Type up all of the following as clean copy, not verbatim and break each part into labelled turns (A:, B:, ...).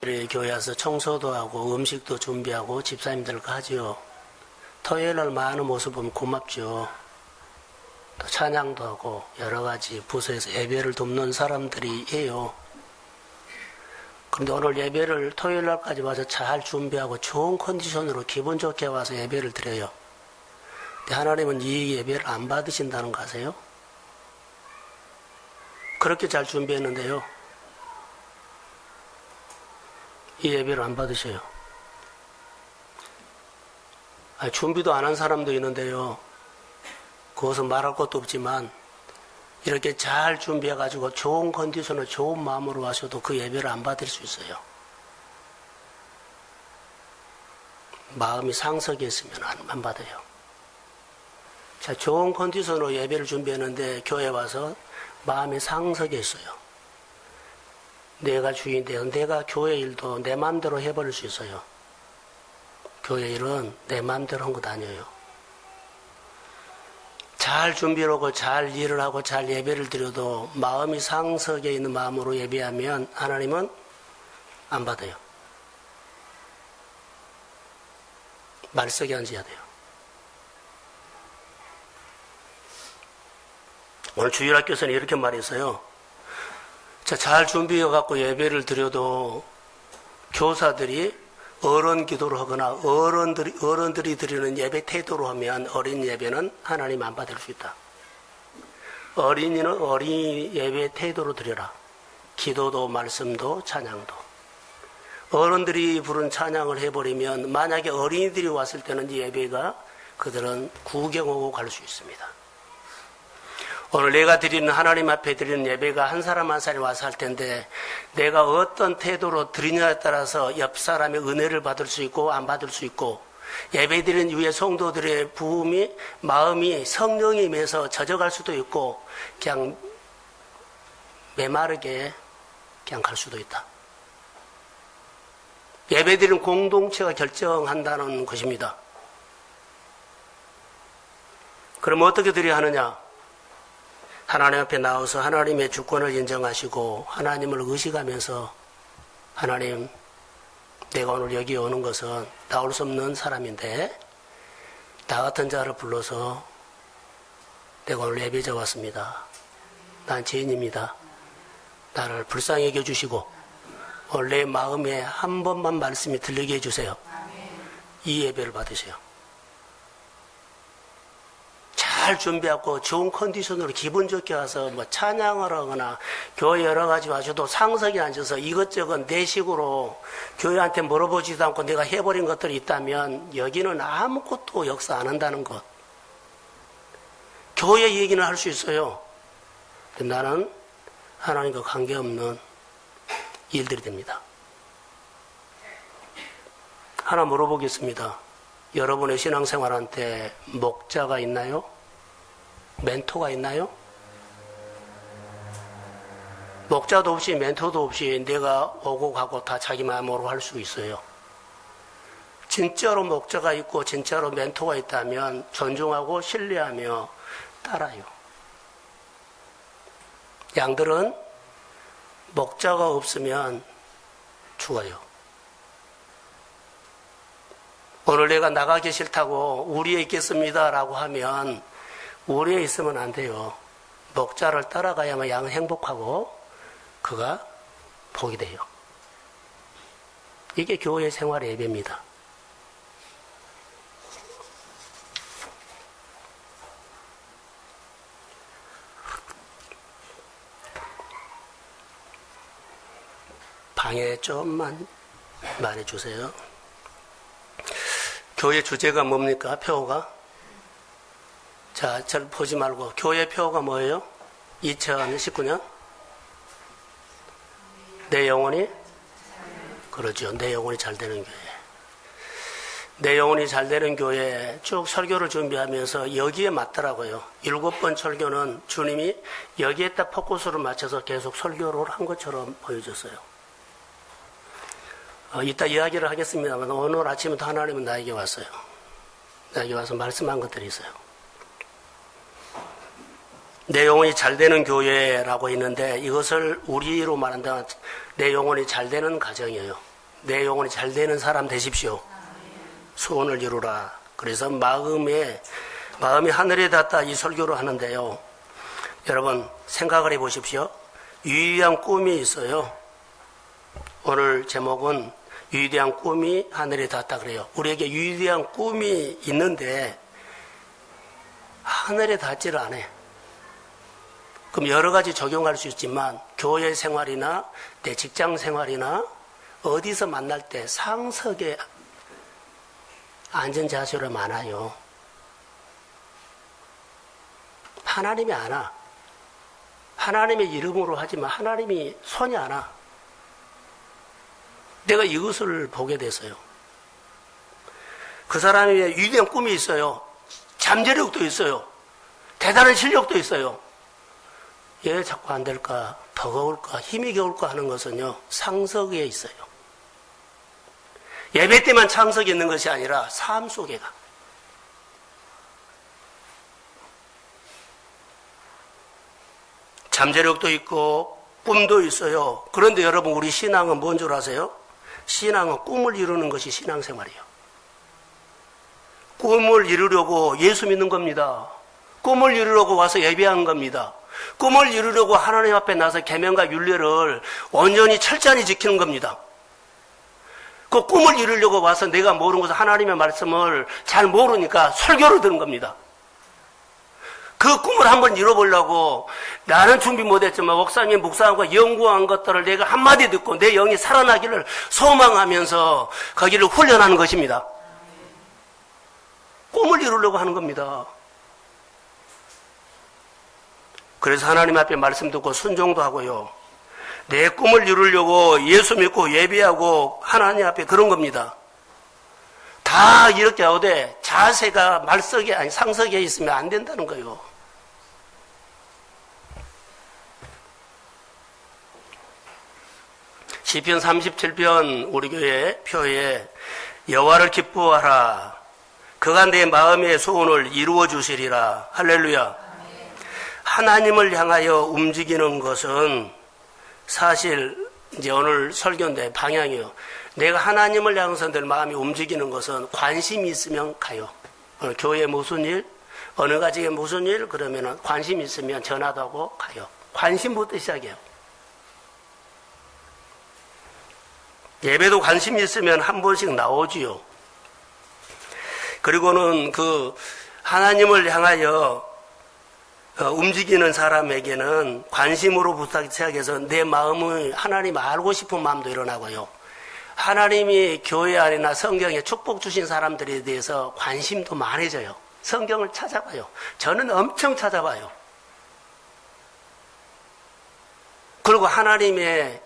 A: 우리 교회 와서 청소도 하고 음식도 준비하고 집사님들과 하지요. 토요일날 많은 모습 보면 고맙죠. 또 찬양도 하고 여러 가지 부서에서 예배를 돕는 사람들이 해요. 그런데 오늘 예배를 토요일날까지 와서 잘 준비하고 좋은 컨디션으로 기분 좋게 와서 예배를 드려요. 근데 하나님은 이 예배를 안 받으신다는 거 아세요? 그렇게 잘 준비했는데요, 이 예배를 안 받으셔요. 준비도 안 한 사람도 있는데요, 그것은 말할 것도 없지만 이렇게 잘 준비해가지고 좋은 컨디션으로 좋은 마음으로 와셔도 그 예배를 안 받을 수 있어요. 마음이 상석이 있으면 안 받아요. 자, 좋은 컨디션으로 예배를 준비했는데 교회 와서 마음이 상석이 있어요. 내가 주인데요, 내가 교회 일도 내 마음대로 해버릴 수 있어요. 교회 일은 내 마음대로 한 것 아니에요. 잘 준비를 하고 잘 일을 하고 잘 예배를 드려도 마음이 상석에 있는 마음으로 예배하면 하나님은 안 받아요. 말석에 앉아야 돼요. 오늘 주일학교에서는 이렇게 말했어요. 자, 잘 준비해갖고 예배를 드려도 교사들이 어른 기도를 하거나 어른들이 드리는 예배 태도로 하면 어린 예배는 하나님 안 받을 수 있다. 어린이는 어린이 예배 태도로 드려라. 기도도 말씀도 찬양도. 어른들이 부른 찬양을 해버리면 만약에 어린이들이 왔을 때는 이 예배가 그들은 구경하고 갈 수 있습니다. 오늘 내가 드리는, 하나님 앞에 드리는 예배가 한 사람 한 사람이 와서 할 텐데 내가 어떤 태도로 드리냐에 따라서 옆 사람의 은혜를 받을 수 있고 안 받을 수 있고, 예배 드리는 위에 성도들의 부음이, 마음이 성령에 임해서 젖어갈 수도 있고 그냥 메마르게 그냥 갈 수도 있다. 예배 드리는 공동체가 결정한다는 것입니다. 그럼 어떻게 드려야 하느냐? 하나님 앞에 나와서 하나님의 주권을 인정하시고 하나님을 의식하면서, 하나님, 내가 오늘 여기 오는 것은 나올 수 없는 사람인데 나 같은 자를 불러서 내가 오늘 예배자 왔습니다. 난 죄인입니다. 나를 불쌍히 여겨주시고 오늘 내 마음에 한 번만 말씀이 들리게 해주세요. 이 예배를 받으세요. 잘 준비하고 좋은 컨디션으로 기분 좋게 와서 뭐 찬양을 하거나 교회 여러 가지 와서도 상석에 앉아서 이것저것 내 식으로 교회한테 물어보지도 않고 내가 해버린 것들이 있다면 여기는 아무것도 역사 안 한다는 것. 교회 얘기는 할 수 있어요. 근데 나는 하나님과 관계없는 일들이 됩니다. 하나 물어보겠습니다. 여러분의 신앙생활한테 목자가 있나요? 멘토가 있나요? 목자도 없이 멘토도 없이 내가 오고 가고 다 자기 마음으로 할 수 있어요. 진짜로 목자가 있고 진짜로 멘토가 있다면 존중하고 신뢰하며 따라요. 양들은 목자가 없으면 죽어요. 오늘 내가 나가기 싫다고 우리에 있겠습니다 라고 하면 우리에 있으면 안 돼요. 목자를 따라가야만 양은 행복하고 그가 복이 돼요. 이게 교회 생활의 예배입니다. 방해 좀만 말해주세요. 교회 주제가 뭡니까? 표어가? 자, 잘 보지 말고 교회 표어가 뭐예요? 2019년? 내 영혼이? 그러죠. 내 영혼이 잘 되는 교회. 내 영혼이 잘 되는 교회 쭉 설교를 준비하면서 여기에 맞더라고요. 7번 설교는 주님이 여기에다 포커스를 맞춰서 계속 설교를 한 것처럼 보여졌어요. 이따 이야기를 하겠습니다만 오늘 아침부터 하나님은 나에게 왔어요. 나에게 와서 말씀한 것들이 있어요. 내 영혼이 잘 되는 교회라고 했는데 이것을 우리로 말한다면 내 영혼이 잘 되는 가정이에요. 내 영혼이 잘 되는 사람 되십시오. 소원을 이루라. 그래서 마음이 하늘에 닿다 이 설교를 하는데요. 여러분 생각을 해보십시오. 위대한 꿈이 있어요. 오늘 제목은 위대한 꿈이 하늘에 닿았다 그래요. 우리에게 위대한 꿈이 있는데 하늘에 닿지를 않아. 그럼 여러 가지 적용할 수 있지만 교회 생활이나 내 직장 생활이나 어디서 만날 때 상석에 앉은 자세로 많아요. 하나님이 안 와. 하나님의 이름으로 하지만 하나님이 손이 안 와. 내가 이것을 보게 됐어요. 그 사람이 위대한 꿈이 있어요. 잠재력도 있어요. 대단한 실력도 있어요. 왜 자꾸 안 될까? 버거울까? 힘이 겨울까? 하는 것은요, 상석에 있어요. 예배 때만 상석에 있는 것이 아니라 삶 속에가. 잠재력도 있고 꿈도 있어요. 그런데 여러분 우리 신앙은 뭔 줄 아세요? 신앙은 꿈을 이루는 것이 신앙생활이에요. 꿈을 이루려고 예수 믿는 겁니다. 꿈을 이루려고 와서 예배하는 겁니다. 꿈을 이루려고 하나님 앞에 나서 계명과 율례를 온전히 철저히 지키는 겁니다. 그 꿈을 이루려고 와서 내가 모르는 것을 하나님의 말씀을 잘 모르니까 설교를 듣는 겁니다. 그 꿈을 한번 이뤄보려고 나는 준비 못했지만 목사님이 묵상하고 연구한 것들을 내가 한마디 듣고 내 영이 살아나기를 소망하면서 거기를 훈련하는 것입니다. 꿈을 이루려고 하는 겁니다. 그래서 하나님 앞에 말씀 듣고 순종도 하고요. 내 꿈을 이루려고 예수 믿고 예배하고 하나님 앞에 그런 겁니다. 다 이렇게 하되 자세가 말석에 아니 상석에 있으면 안 된다는 거예요. 시편 37편 우리 교회 표에 여호와를 기뻐하라. 그가 내 마음의 소원을 이루어 주시리라. 할렐루야. 하나님을 향하여 움직이는 것은 사실 이제 오늘 설교인데 방향이요. 내가 하나님을 향해서 늘 마음이 움직이는 것은 관심이 있으면 가요. 어느 교회에 무슨 일, 어느 가정에 무슨 일 그러면은 관심 있으면 전화도 하고 가요. 관심부터 시작해요. 예배도 관심이 있으면 한 번씩 나오지요. 그리고는 그 하나님을 향하여 움직이는 사람에게는 관심으로부터 시작해서 내 마음을 하나님 알고 싶은 마음도 일어나고요. 하나님이 교회 안이나 성경에 축복 주신 사람들에 대해서 관심도 많아져요. 성경을 찾아봐요. 저는 엄청 찾아봐요. 그리고 하나님의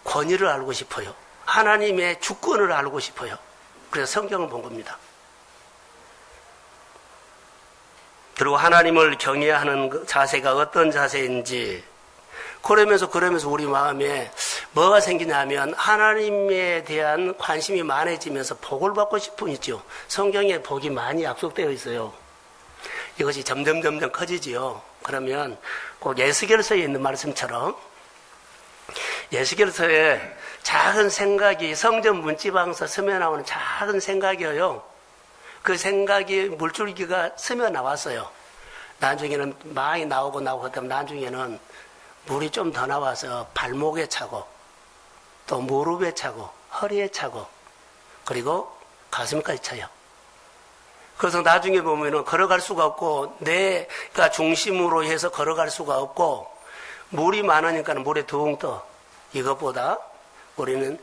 A: 권위를 알고 싶어요. 하나님의 주권을 알고 싶어요. 그래서 성경을 본 겁니다. 그리고 하나님을 경외하는 자세가 어떤 자세인지 그러면서 우리 마음에 뭐가 생기냐면 하나님에 대한 관심이 많아지면서 복을 받고 싶은 있죠. 성경에 복이 많이 약속되어 있어요. 이것이 점점 커지지요. 그러면 꼭 예수결서에 있는 말씀처럼 예수결서에 작은 생각이 성전 문지방에서 스며 나오는 작은 생각이에요. 그 생각이 물줄기가 스며 나왔어요. 나중에는 많이 나오고 그다음 나중에는 물이 좀 더 나와서 발목에 차고 또 무릎에 차고 허리에 차고 그리고 가슴까지 차요. 그래서 나중에 보면은 걸어갈 수가 없고 내가 중심으로 해서 걸어갈 수가 없고 물이 많으니까 물에 둥 떠. 이것보다 우리는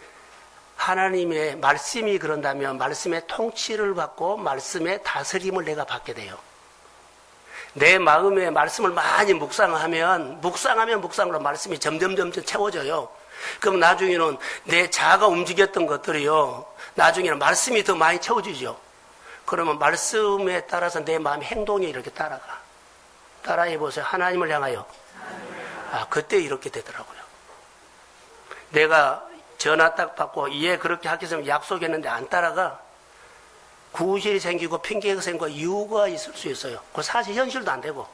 A: 하나님의 말씀이 그런다면 말씀의 통치를 받고 말씀의 다스림을 내가 받게 돼요. 내 마음에 말씀을 많이 묵상하면 묵상으로 말씀이 점점 채워져요. 그럼 나중에는 내 자아가 움직였던 것들이요. 나중에는 말씀이 더 많이 채워지죠. 그러면 말씀에 따라서 내 마음의 행동이 이렇게 따라가. 따라해 보세요. 하나님을 향하여. 그때 이렇게 되더라고요. 내가 전화 딱 받고 그렇게 하겠으면 약속했는데 안 따라가. 구실이 생기고 핑계가 생기고 이유가 있을 수 있어요. 그 사실 현실도 안 되고.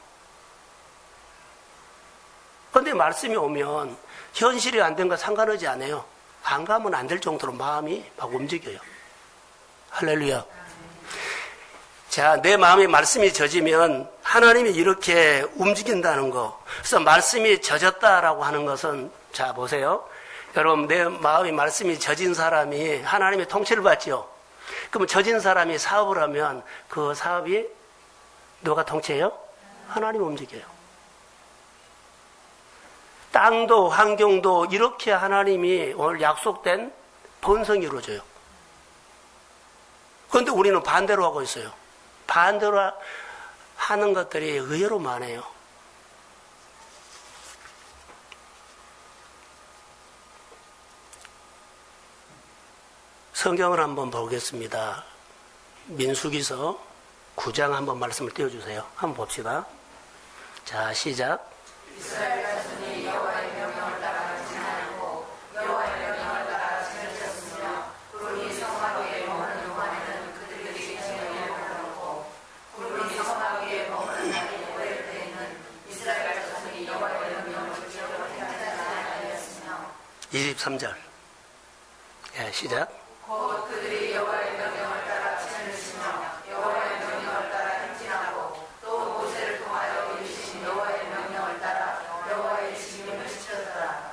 A: 그런데 말씀이 오면 현실이 안 된 거 상관하지 않아요. 안 가면 안 될 정도로 마음이 막 움직여요. 할렐루야. 자, 내 마음에 말씀이 젖으면 하나님이 이렇게 움직인다는 거. 그래서 말씀이 젖었다라고 하는 것은, 자, 보세요. 여러분, 내 마음에 말씀이 젖은 사람이 하나님의 통치를 받죠. 그러면 젖은 사람이 사업을 하면 그 사업이 누가 통치해요? 하나님이 움직여요. 땅도 환경도 이렇게 하나님이 오늘 약속된 번성이 이루어져요. 그런데 우리는 반대로 하고 있어요. 반대로 하는 것들이 의외로 많아요. 성경을 한번 보겠습니다. 민수기서 9장 한번 말씀을 띄워주세요. 한번 봅시다. 자, 시작. 이스라엘 자손이 여호와의 명령을 따라 지나고 여호와의 명령을 따라 지내셨으며 구름이 성막 위에 머무는 동안에는 그들이 지내기를 바라고 구름이 성막 위에 머무는 날이 오래될 때에는 이스라엘 자손이 여호와의 명령을 지키려고 행하지 아니하였으며 23절. 예, 시작. 곧 그들이 여호와의 명령을 따라 지내시며 여호와의 명령을 따라 행진하고 또 모세를 통하여 이르신 여호와의 명령을 따라 여호와의 지침을 지켰더라.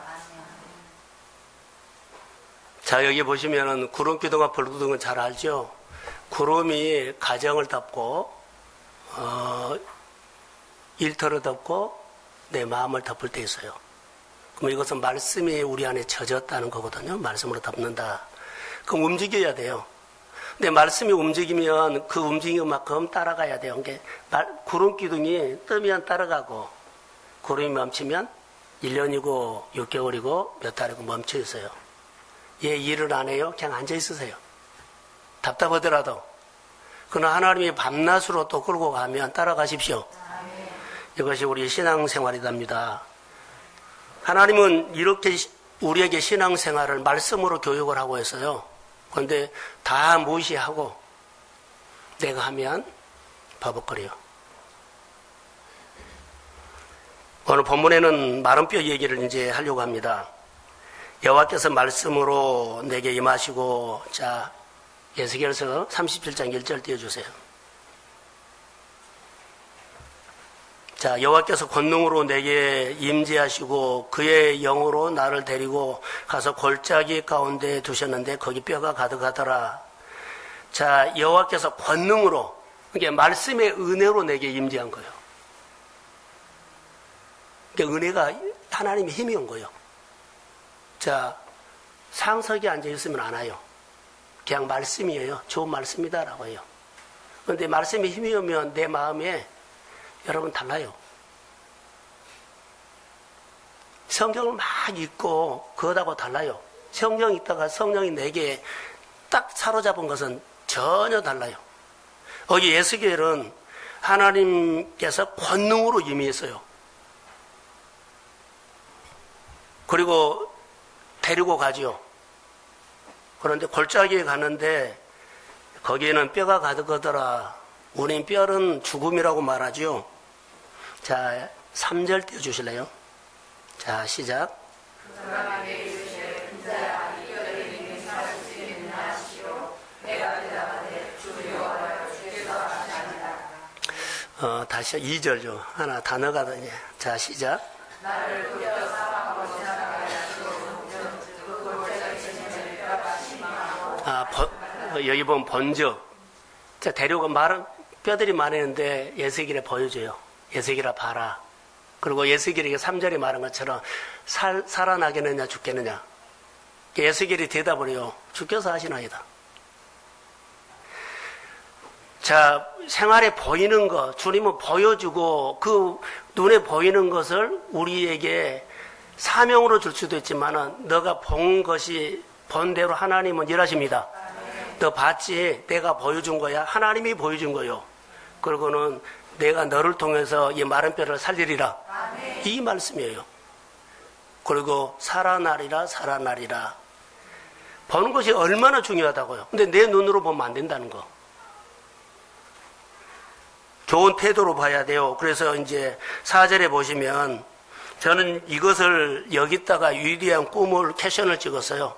A: 자, 여기 보시면은 구름 기둥과 불 기둥은 잘 알죠. 구름이 가정을 덮고 일터를 덮고 내 마음을 덮을 때 있어요. 그럼 이것은 말씀이 우리 안에 젖었다는 거거든요. 말씀으로 덮는다. 그럼 움직여야 돼요. 근데 말씀이 움직이면 그 움직이는 만큼 따라가야 돼요. 그러니까 구름 기둥이 뜨면 따라가고 구름이 멈추면 1년이고 6개월이고 몇 달이고 멈춰 있어요. 얘 일을 안 해요? 그냥 앉아 있으세요. 답답하더라도. 그러나 하나님이 밤낮으로 또 끌고 가면 따라가십시오. 이것이 우리 신앙생활이답니다. 하나님은 이렇게 우리에게 신앙생활을 말씀으로 교육을 하고 있어요. 그런데 다 무시하고 내가 하면 버벅거려요. 오늘 본문에는 마른 뼈 얘기를 이제 하려고 합니다. 여호와께서 말씀으로 내게 임하시고, 자, 에스겔서 37장 1절 띄워주세요. 자, 여호와께서 권능으로 내게 임재하시고 그의 영으로 나를 데리고 가서 골짜기 가운데 두셨는데 거기 뼈가 가득하더라. 자, 여호와께서 권능으로, 그러니까 말씀의 은혜로 내게 임재한 거예요. 그러니까 은혜가 하나님의 힘이 온 거예요. 자, 상석에 앉아 있으면 안 와요. 그냥 말씀이에요. 좋은 말씀이다라고 해요. 그런데 말씀의 힘이 오면 내 마음에 여러분 달라요. 성경을 막 읽고 그것하고 달라요. 성경 읽다가 성령이 내게 딱 사로잡은 것은 전혀 달라요. 여기 에스겔은 하나님께서 권능으로 임했어요. 그리고 데리고 가죠. 그런데 골짜기에 가는데 거기에는 뼈가 가득하더라. 우린 뼈는 죽음이라고 말하죠. 자, 3절 띄워주실래요? 자, 시작. 다시 2절죠. 하나 단어가 더니. 자, 시작. 나를 그려 사방으로 지나가게 하시고 그 골짜기 지내는 뼈가 심하고. 여기 보면 번적. 자, 데려가 말은 뼈들이 많았는데 에스겔에 보여줘요. 에스겔아 봐라. 그리고 에스겔에게 3절에 말한 것처럼 살아나겠느냐 죽겠느냐. 에스겔이 대답을 해요. 죽겨서 하시나이다. 자, 생활에 보이는 것, 주님은 보여주고 그 눈에 보이는 것을 우리에게 사명으로 줄 수도 있지만은 너가 본 것이 본 대로 하나님은 일하십니다. 너 봤지? 내가 보여준 거야. 하나님이 보여준 거요. 그리고는 내가 너를 통해서 이 마른 뼈를 살리리라. 이 말씀이에요. 그리고 살아나리라 살아나리라. 보는 것이 얼마나 중요하다고요. 근데 내 눈으로 보면 안 된다는 거. 좋은 태도로 봐야 돼요. 그래서 이제 4절에 보시면 저는 이것을 여기다가 위대한 꿈을 캐션을 찍었어요.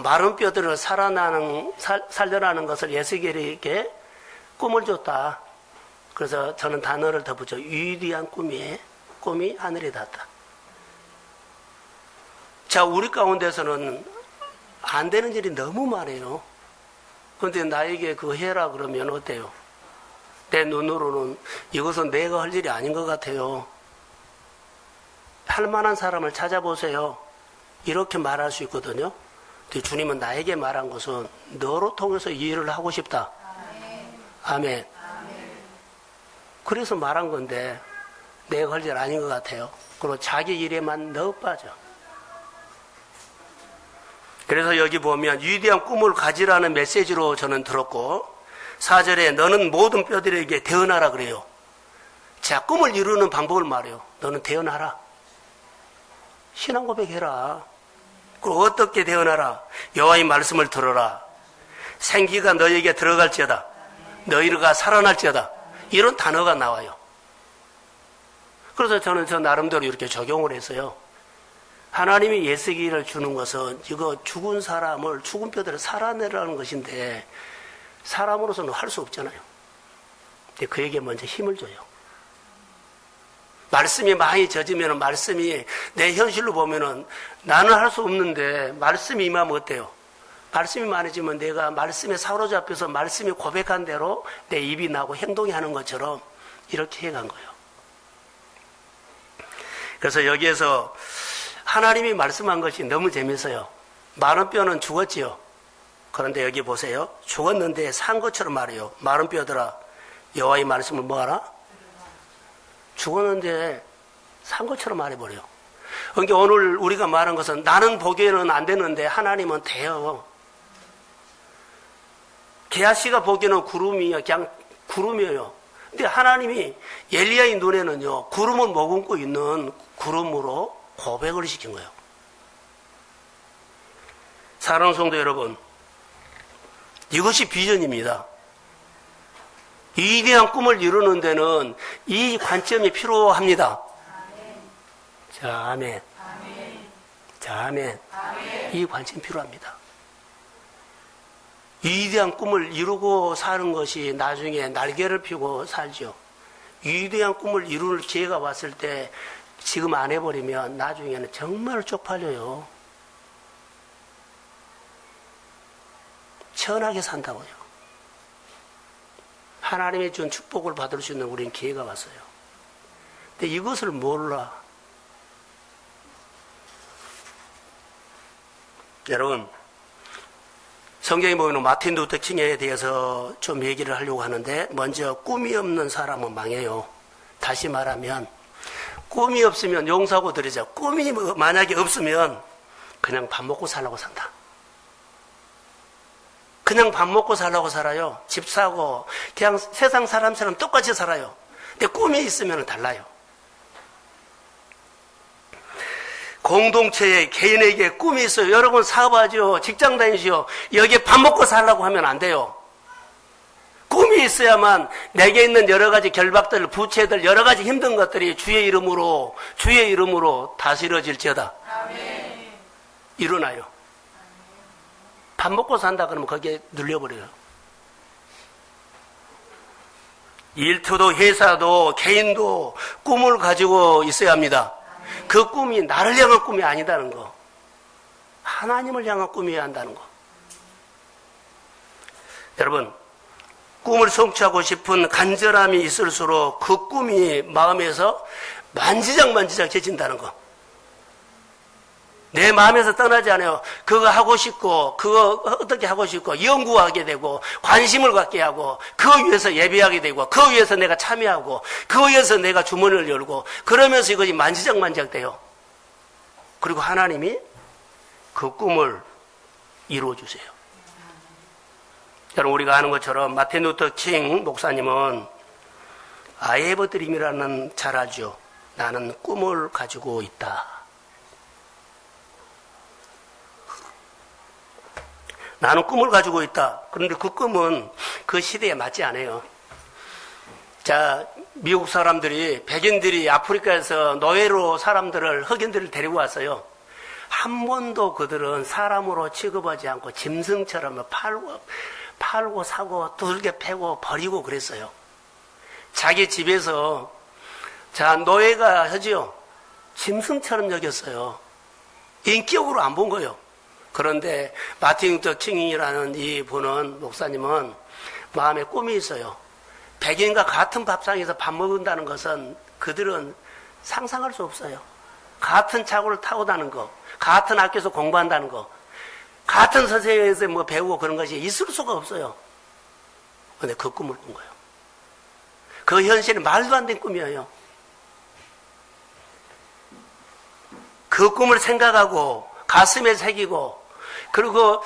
A: 마른 뼈들을 살려나는 것을 에스겔에게 꿈을 줬다. 그래서 저는 단어를 더 붙여 위대한 꿈이 하늘에 닿았다. 자, 우리 가운데서는 안 되는 일이 너무 많아요. 그런데 나에게 그거 해라 그러면 어때요? 내 눈으로는 이것은 내가 할 일이 아닌 것 같아요. 할 만한 사람을 찾아보세요. 이렇게 말할 수 있거든요. 근데 주님은 나에게 말한 것은 너로 통해서 이 일을 하고 싶다. 아멘. 그래서 말한 건데 내가 할 일 아닌 것 같아요. 그리고 자기 일에만 너무 빠져. 그래서 여기 보면 위대한 꿈을 가지라는 메시지로 저는 들었고 4절에 너는 모든 뼈들에게 대언하라 그래요. 자, 꿈을 이루는 방법을 말해요. 너는 대언하라. 신앙 고백해라. 그리고 어떻게 대언하라? 여호와의 말씀을 들어라. 생기가 너에게 들어갈지어다. 너희가 살아날지어다. 이런 단어가 나와요. 그래서 저는 저 나름대로 이렇게 적용을 했어요. 하나님이 예수기를 주는 것은 이거 죽은 뼈들을 살아내라는 것인데 사람으로서는 할 수 없잖아요. 근데 그에게 먼저 힘을 줘요. 말씀이 많이 젖으면 말씀이 내 현실로 보면은 나는 할 수 없는데 말씀이 임하면 어때요? 말씀이 많아지면 내가 말씀에 사로잡혀서 말씀이 고백한 대로 내 입이 나고 행동이 하는 것처럼 이렇게 해간 거예요. 그래서 여기에서 하나님이 말씀한 것이 너무 재밌어요. 마른 뼈는 죽었지요. 그런데 여기 보세요. 죽었는데 산 것처럼 말해요. 마른 뼈들아 여호와의 말씀을 뭐하라? 죽었는데 산 것처럼 말해버려요. 그러니까 오늘 우리가 말한 것은 나는 보기에는 안 되는데 하나님은 돼요. 게하시가 보기에는 구름이요. 그냥 구름이에요. 근데 하나님이 엘리야의 눈에는요. 구름을 머금고 있는 구름으로 고백을 시킨 거예요. 사랑하는 성도 여러분, 이것이 비전입니다. 위대한 꿈을 이루는 데는 이 관점이 필요합니다. 자, 아멘. 자, 아멘. 이 관점이 필요합니다. 위대한 꿈을 이루고 사는 것이 나중에 날개를 펴고 살죠. 위대한 꿈을 이룰 기회가 왔을 때 지금 안 해버리면 나중에는 정말 쪽팔려요. 천하게 산다고요. 하나님의 준 축복을 받을 수 있는 우리는 기회가 왔어요. 근데 이것을 몰라. 여러분, 성경에 보면 마틴 루터 킹에 대해서 좀 얘기를 하려고 하는데 먼저 꿈이 없는 사람은 망해요. 다시 말하면 꿈이 없으면 용서하고 드리자. 꿈이 만약에 없으면 그냥 밥 먹고 살라고 산다. 그냥 밥 먹고 살라고 살아요. 집 사고 그냥 세상 사람처럼 똑같이 살아요. 근데 꿈이 있으면 달라요. 공동체에 개인에게 꿈이 있어요. 여러분 사업하죠. 직장 다니시오. 여기에 밥 먹고 살라고 하면 안 돼요. 꿈이 있어야만 내게 있는 여러 가지 결박들, 부채들, 여러 가지 힘든 것들이 주의 이름으로 다스려질지어다. 아멘. 일어나요. 밥 먹고 산다 그러면 거기에 눌려버려요. 일터도 회사도 개인도 꿈을 가지고 있어야 합니다. 그 꿈이 나를 향한 꿈이 아니다는 거. 하나님을 향한 꿈이어야 한다는 거. 여러분, 꿈을 성취하고 싶은 간절함이 있을수록 그 꿈이 마음에서 만지작해진다는 거. 내 마음에서 떠나지 않아요. 그거 하고 싶고, 그거 어떻게 하고 싶고, 연구하게 되고, 관심을 갖게 하고, 그 위해서 예배하게 되고, 그 위해서 내가 참여하고, 그 위해서 내가 주머니를 열고, 그러면서 이것이 만지작 돼요. 그리고 하나님이 그 꿈을 이루어주세요. 여러분, 우리가 아는 것처럼 마틴 루터 킹 목사님은 I have a dream이라는 잘 알죠. 나는 꿈을 가지고 있다. 나는 꿈을 가지고 있다. 그런데 그 꿈은 그 시대에 맞지 않아요. 자, 미국 사람들이, 백인들이 아프리카에서 노예로 흑인들을 데리고 왔어요. 한 번도 그들은 사람으로 취급하지 않고 짐승처럼 팔고 사고 두들겨 패고 버리고 그랬어요. 자기 집에서 자 노예가 하지요. 짐승처럼 여겼어요. 인격으로 안 본 거예요. 그런데 마틴 루터 킹이라는 이 분은 목사님은 마음에 꿈이 있어요. 백인과 같은 밥상에서 밥 먹는다는 것은 그들은 상상할 수 없어요. 같은 차고를 타고 다는 거, 같은 학교에서 공부한다는 거, 같은 선생님에서 뭐 배우고 그런 것이 있을 수가 없어요. 근데 그 꿈을 꾼 거예요. 그 현실이 말도 안 되는 꿈이에요. 그 꿈을 생각하고 가슴에 새기고 그리고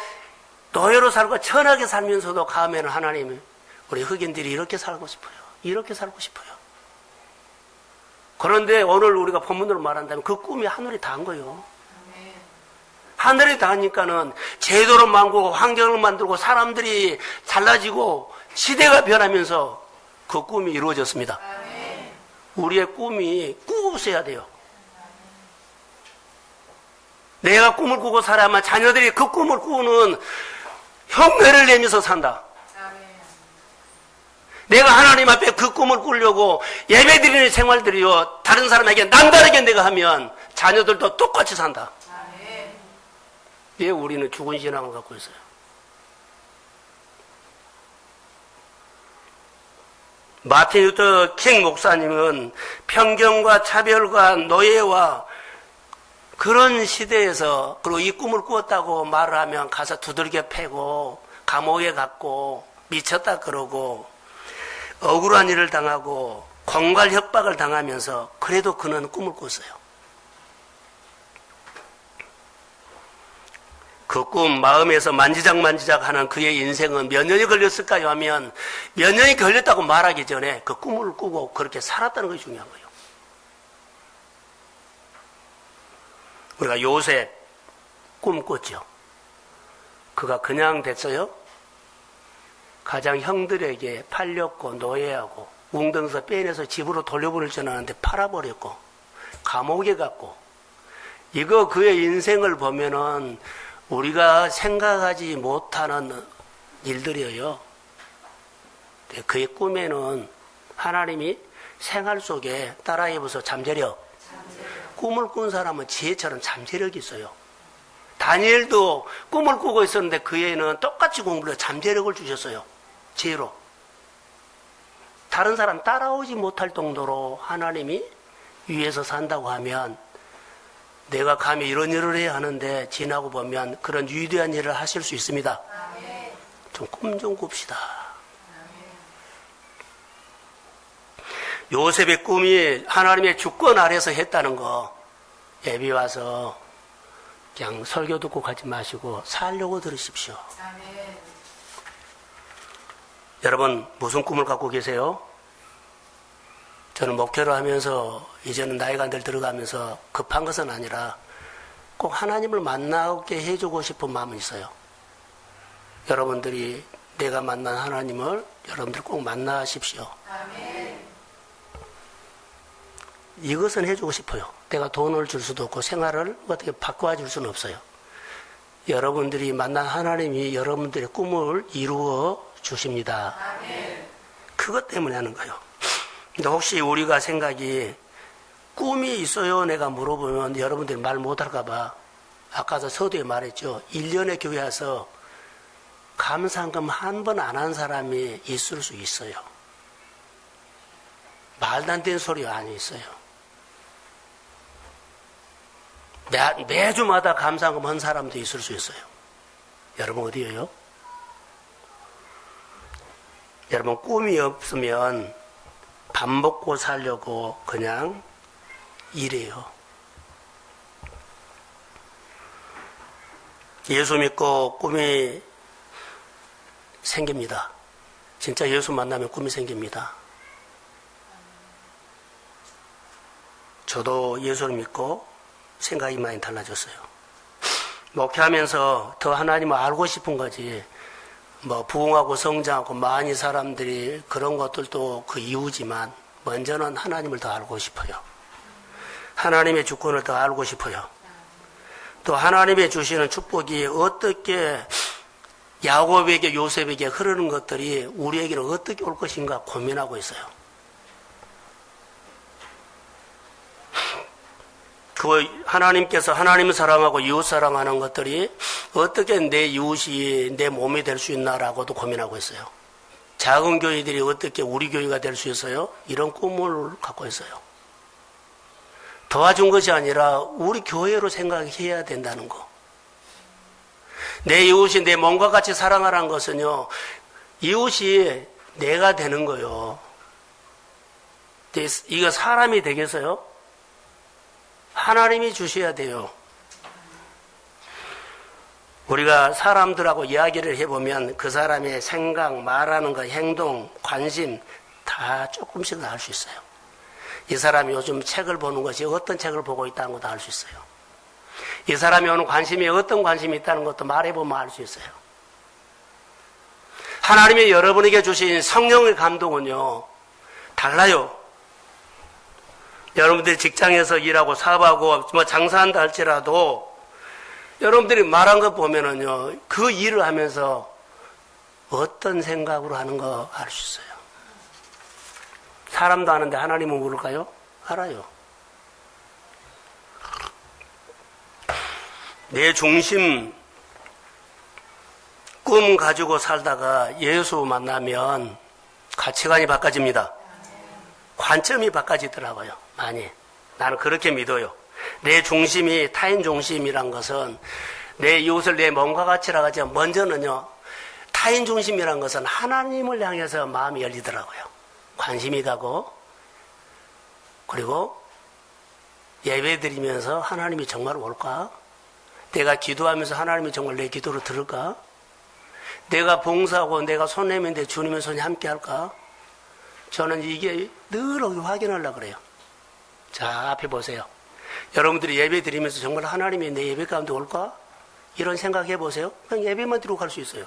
A: 노예로 살고 천하게 살면서도 가면은 하나님 우리 흑인들이 이렇게 살고 싶어요. 이렇게 살고 싶어요. 그런데 오늘 우리가 본문으로 말한다면 그 꿈이 하늘에 닿은 거예요. 하늘에 닿으니까는 제도를 만들고 환경을 만들고 사람들이 달라지고 시대가 변하면서 그 꿈이 이루어졌습니다. 우리의 꿈이 꾸고 있어야 돼요. 내가 꿈을 꾸고 살아야만 자녀들이 그 꿈을 꾸는 흉내를 내면서 산다. 내가 하나님 앞에 그 꿈을 꾸려고 예배드리는 생활들이요 다른 사람에게 남다르게 내가 하면 자녀들도 똑같이 산다. 왜 우리는 죽은 신앙을 갖고 있어요? 마틴 루터 킹 목사님은 편견과 차별과 노예와 그런 시대에서 그리고 이 꿈을 꾸었다고 말을 하면 가서 두들겨 패고 감옥에 갔고 미쳤다 그러고 억울한 일을 당하고 공갈 협박을 당하면서 그래도 그는 꿈을 꿨어요. 그 꿈 마음에서 만지작 하는 그의 인생은 몇 년이 걸렸을까요 하면 몇 년이 걸렸다고 말하기 전에 그 꿈을 꾸고 그렇게 살았다는 것이 중요한 거예요. 우리가 요셉 꿈 꿨죠. 그가 그냥 됐어요. 가장 형들에게 팔렸고 노예하고 웅덩이에서 빼내서 집으로 돌려보낼 줄 알았는데 팔아버렸고 감옥에 갔고 이거 그의 인생을 보면은 우리가 생각하지 못하는 일들이에요. 그의 꿈에는 하나님이 생활 속에 따라해보서 잠재력. 꿈을 꾼 사람은 지혜처럼 잠재력이 있어요. 다니엘도 꿈을 꾸고 있었는데 그에는 똑같이 공부를 잠재력을 주셨어요. 지혜로. 다른 사람 따라오지 못할 정도로 하나님이 위에서 산다고 하면 내가 감히 이런 일을 해야 하는데 지나고 보면 그런 위대한 일을 하실 수 있습니다. 좀 꿈 좀 꿉시다. 요셉의 꿈이 하나님의 주권 아래서 했다는 거 예비 와서 그냥 설교 듣고 가지 마시고 살려고 들으십시오. 여러분 무슨 꿈을 갖고 계세요? 저는 목회를 하면서 이제는 나이가 들어가면서 급한 것은 아니라 꼭 하나님을 만나게 해주고 싶은 마음은 있어요. 여러분들이 내가 만난 하나님을 여러분들 꼭 만나십시오. 아멘. 이것은 해주고 싶어요. 내가 돈을 줄 수도 없고 생활을 어떻게 바꿔줄 수는 없어요. 여러분들이 만난 하나님이 여러분들의 꿈을 이루어 주십니다. 아멘. 그것 때문에 하는 거예요. 근데 혹시 우리가 생각이 꿈이 있어요? 내가 물어보면 여러분들이 말 못할까봐 아까도 서두에 말했죠. 1년에 교회 와서 감사금 한 번 안 한 사람이 있을 수 있어요. 말도 안 되는 소리 안 있어요. 매주마다 감사금 한 사람도 있을 수 있어요. 여러분 어디예요? 여러분 꿈이 없으면 밥 먹고 살려고 그냥 일해요. 예수 믿고 꿈이 생깁니다. 진짜 예수 만나면 꿈이 생깁니다. 저도 예수를 믿고 생각이 많이 달라졌어요. 목회하면서 더 하나님을 알고 싶은 거지. 뭐 부흥하고 성장하고 많이 사람들이 그런 것들도 그 이유지만 먼저는 하나님을 더 알고 싶어요. 하나님의 주권을 더 알고 싶어요. 또 하나님의 주시는 축복이 어떻게 야곱에게 요셉에게 흐르는 것들이 우리에게는 어떻게 올 것인가 고민하고 있어요. 그 하나님께서 하나님을 사랑하고 이웃 사랑하는 것들이 어떻게 내 이웃이 내 몸이 될 수 있나라고도 고민하고 있어요. 작은 교회들이 어떻게 우리 교회가 될 수 있어요? 이런 꿈을 갖고 있어요. 도와준 것이 아니라 우리 교회로 생각해야 된다는 거. 내 이웃이 내 몸과 같이 사랑하라는 것은요, 이웃이 내가 되는 거요. 이거 사람이 되겠어요? 하나님이 주셔야 돼요. 우리가 사람들하고 이야기를 해보면 그 사람의 생각, 말하는 거, 행동, 관심 다 조금씩은 알 수 있어요. 이 사람이 요즘 책을 보는 것이 어떤 책을 보고 있다는 것도 알 수 있어요. 이 사람이 오는 관심이 어떤 관심이 있다는 것도 말해보면 알 수 있어요. 하나님이 여러분에게 주신 성령의 감동은요, 달라요. 여러분들이 직장에서 일하고 사업하고 뭐 장사한다 할지라도 여러분들이 말한 것 보면은요, 그 일을 하면서 어떤 생각으로 하는 거 알 수 있어요. 사람도 아는데 하나님은 모를까요? 알아요. 내 중심, 꿈 가지고 살다가 예수 만나면 가치관이 바꿔집니다. 관점이 바꿔지더라고요. 많이. 나는 그렇게 믿어요. 내 중심이 타인 중심이란 것은 내 이웃을 내 몸과 같이라고 하지만 먼저는요, 타인 중심이란 것은 하나님을 향해서 마음이 열리더라고요. 관심이 가고, 그리고 예배 드리면서 하나님이 정말 올까? 내가 기도하면서 하나님이 정말 내 기도를 들을까? 내가 봉사하고 내가 손 내밀는데 주님의 손이 함께 할까? 저는 이게 늘 확인하려고 그래요. 자, 앞에 보세요. 여러분들이 예배 드리면서 정말 하나님이 내 예배 가운데 올까? 이런 생각 해보세요. 그냥 예배만 드리고 갈 수 있어요.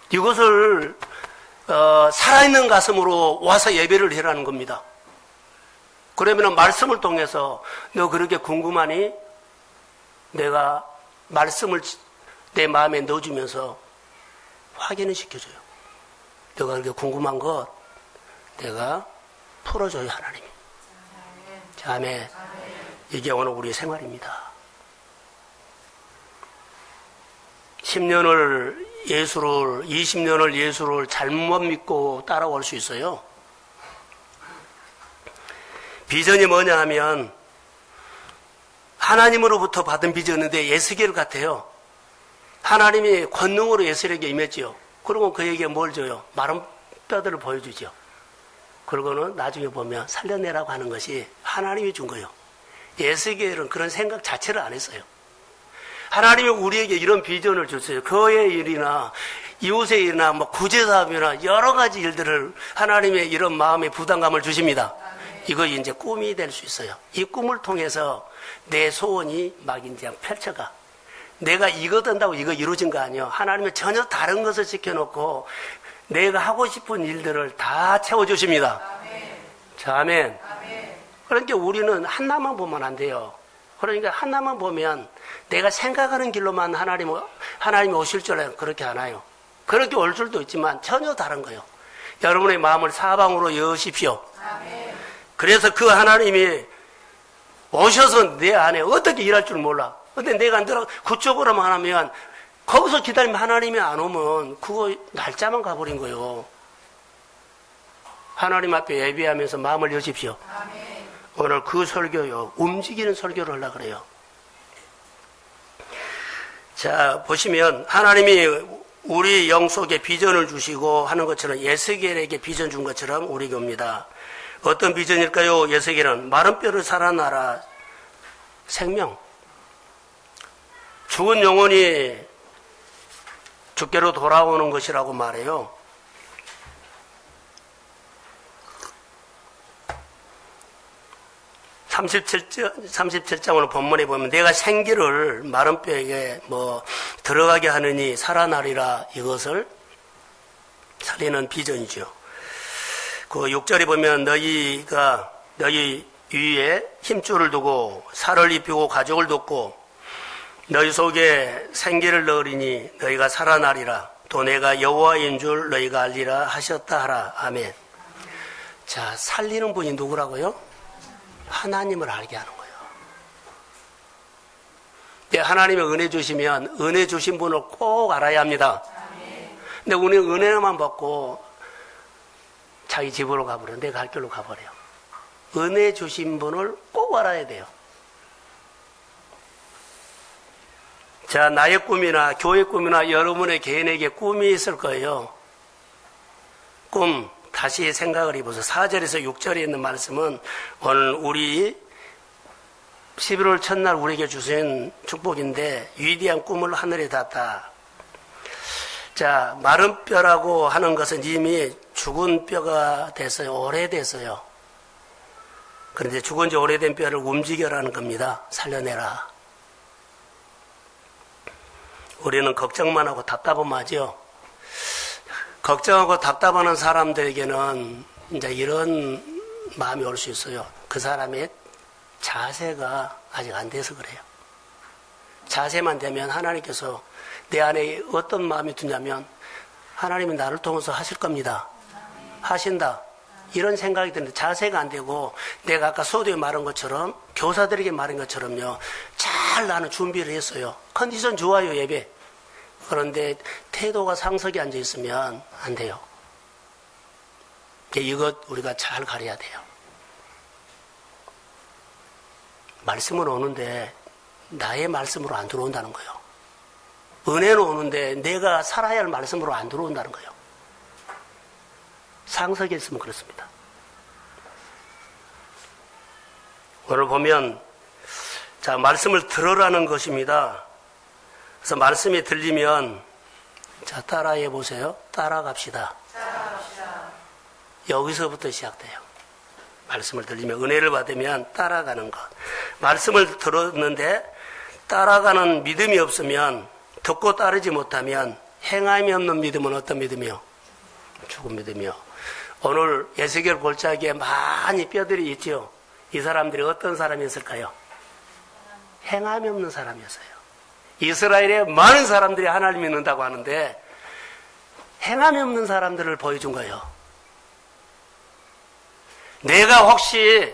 A: 이것을 살아있는 가슴으로 와서 예배를 해라는 겁니다. 그러면 말씀을 통해서 너 그렇게 궁금하니? 내가 말씀을 내 마음에 넣어주면서 확인을 시켜줘요. 너가 그렇게 궁금한 것 내가 풀어줘요, 하나님이. 아멘. 이게 오늘 우리의 생활입니다. 10년을 예수를, 20년을 예수를 잘못 믿고 따라올 수 있어요. 비전이 뭐냐 하면 하나님으로부터 받은 비전인데 에스겔 같아요. 하나님이 권능으로 에스겔에게 임했지요. 그리고 그에게 뭘 줘요? 마른 뼈들을 보여주죠. 그러고는 나중에 보면 살려내라고 하는 것이 하나님이 준 거예요. 에스겔은 그런 생각 자체를 안 했어요. 하나님이 우리에게 이런 비전을 줬어요. 교회의 일이나 이웃의 일이나 뭐 구제사업이나 여러 가지 일들을 하나님의 이런 마음의 부담감을 주십니다. 이거 이제 꿈이 될 수 있어요. 이 꿈을 통해서 내 소원이 막 이제 펼쳐가. 내가 이거 된다고 이거 이루어진 거 아니에요. 하나님은 전혀 다른 것을 지켜놓고 내가 하고 싶은 일들을 다 채워주십니다. 자, 아멘. 그러니까 우리는 하나만 보면 안 돼요. 그러니까 하나만 보면 내가 생각하는 길로만 하나님이 오실 줄 알아요. 그렇게 안 와요. 그렇게 올 줄도 있지만 전혀 다른 거예요. 여러분의 마음을 사방으로 여십시오. 그래서 그 하나님이 오셔서 내 안에 어떻게 일할 줄 몰라. 근데 내가 안 들어 그쪽으로만 하면 거기서 기다리면 하나님이 안 오면 그거 날짜만 가버린 거예요. 하나님 앞에 예배하면서 마음을 여십시오. 오늘 그 설교요, 움직이는 설교를 하려고 그래요. 자, 보시면 하나님이 우리 영 속에 비전을 주시고 하는 것처럼 에스겔에게 비전 준 것처럼 우리에게 옵니다. 어떤 비전일까요? 에스겔은 마른 뼈를 살아나라. 생명. 죽은 영혼이 주께로 돌아오는 것이라고 말해요. 37장으로 본문에 보면 내가 생기를 마른 뼈에게 들어가게 하느니 살아나리라, 이것을 살리는 비전이죠. 그 6절에 보면 너희 위에 힘줄을 두고 살을 입히고 가족을 돕고 너희 속에 생기를 넣으리니 너희가 살아나리라. 또 내가 여호와인 줄 너희가 알리라 하셨다 하라. 아멘. 자, 살리는 분이 누구라고요? 하나님을 알게 하는 거예요. 네, 하나님의 은혜 주시면 은혜 주신 분을 꼭 알아야 합니다. 근데 우리는 은혜만 받고 자기 집으로 가버려. 내 갈 길로 가버려요. 은혜 주신 분을 꼭 알아야 돼요. 자, 나의 꿈이나 교회 꿈이나 여러분의 개인에게 꿈이 있을 거예요. 꿈, 다시 생각을 해보세요. 4절에서 6절에 있는 말씀은 오늘 우리 11월 첫날 우리에게 주신 축복인데 위대한 꿈을 하늘에 닿다. 자, 마른 뼈라고 하는 것은 이미 죽은 뼈가 됐어요. 오래됐어요. 그런데 죽은 지 오래된 뼈를 움직여라는 겁니다. 살려내라. 우리는 걱정만 하고 답답하면 하죠. 걱정하고 답답하는 사람들에게는 이제 이런 마음이 올 수 있어요. 그 사람의 자세가 아직 안 돼서 그래요. 자세만 되면 하나님께서 내 안에 어떤 마음이 드냐면 하나님이 나를 통해서 하실 겁니다. 하신다. 이런 생각이 드는데 자세가 안 되고 내가 아까 소두에 말한 것처럼 교사들에게 말한 것처럼요. 잘 나는 준비를 했어요. 컨디션 좋아요, 예배. 그런데 태도가 상석에 앉아 있으면 안 돼요. 이것 우리가 잘 가려야 돼요. 말씀은 오는데 나의 말씀으로 안 들어온다는 거예요. 은혜는 오는데 내가 살아야 할 말씀으로 안 들어온다는 거예요. 상석에 있으면 그렇습니다. 오늘 보면 자, 말씀을 들으라는 것입니다. 그래서 말씀이 들리면 자, 따라해 보세요. 따라갑시다. 여기서부터 시작돼요. 말씀을 들리면 은혜를 받으면 따라가는 것. 말씀을 들었는데 따라가는 믿음이 없으면 듣고 따르지 못하면 행함이 없는 믿음은 어떤 믿음이요? 죽은 믿음이요. 오늘 에스겔 골짜기에 많이 뼈들이 있죠. 이 사람들이 어떤 사람이었을까요? 행함이 없는 사람이었어요. 이스라엘에 많은 사람들이 하나님 믿는다고 하는데 행함이 없는 사람들을 보여준 거예요. 내가 혹시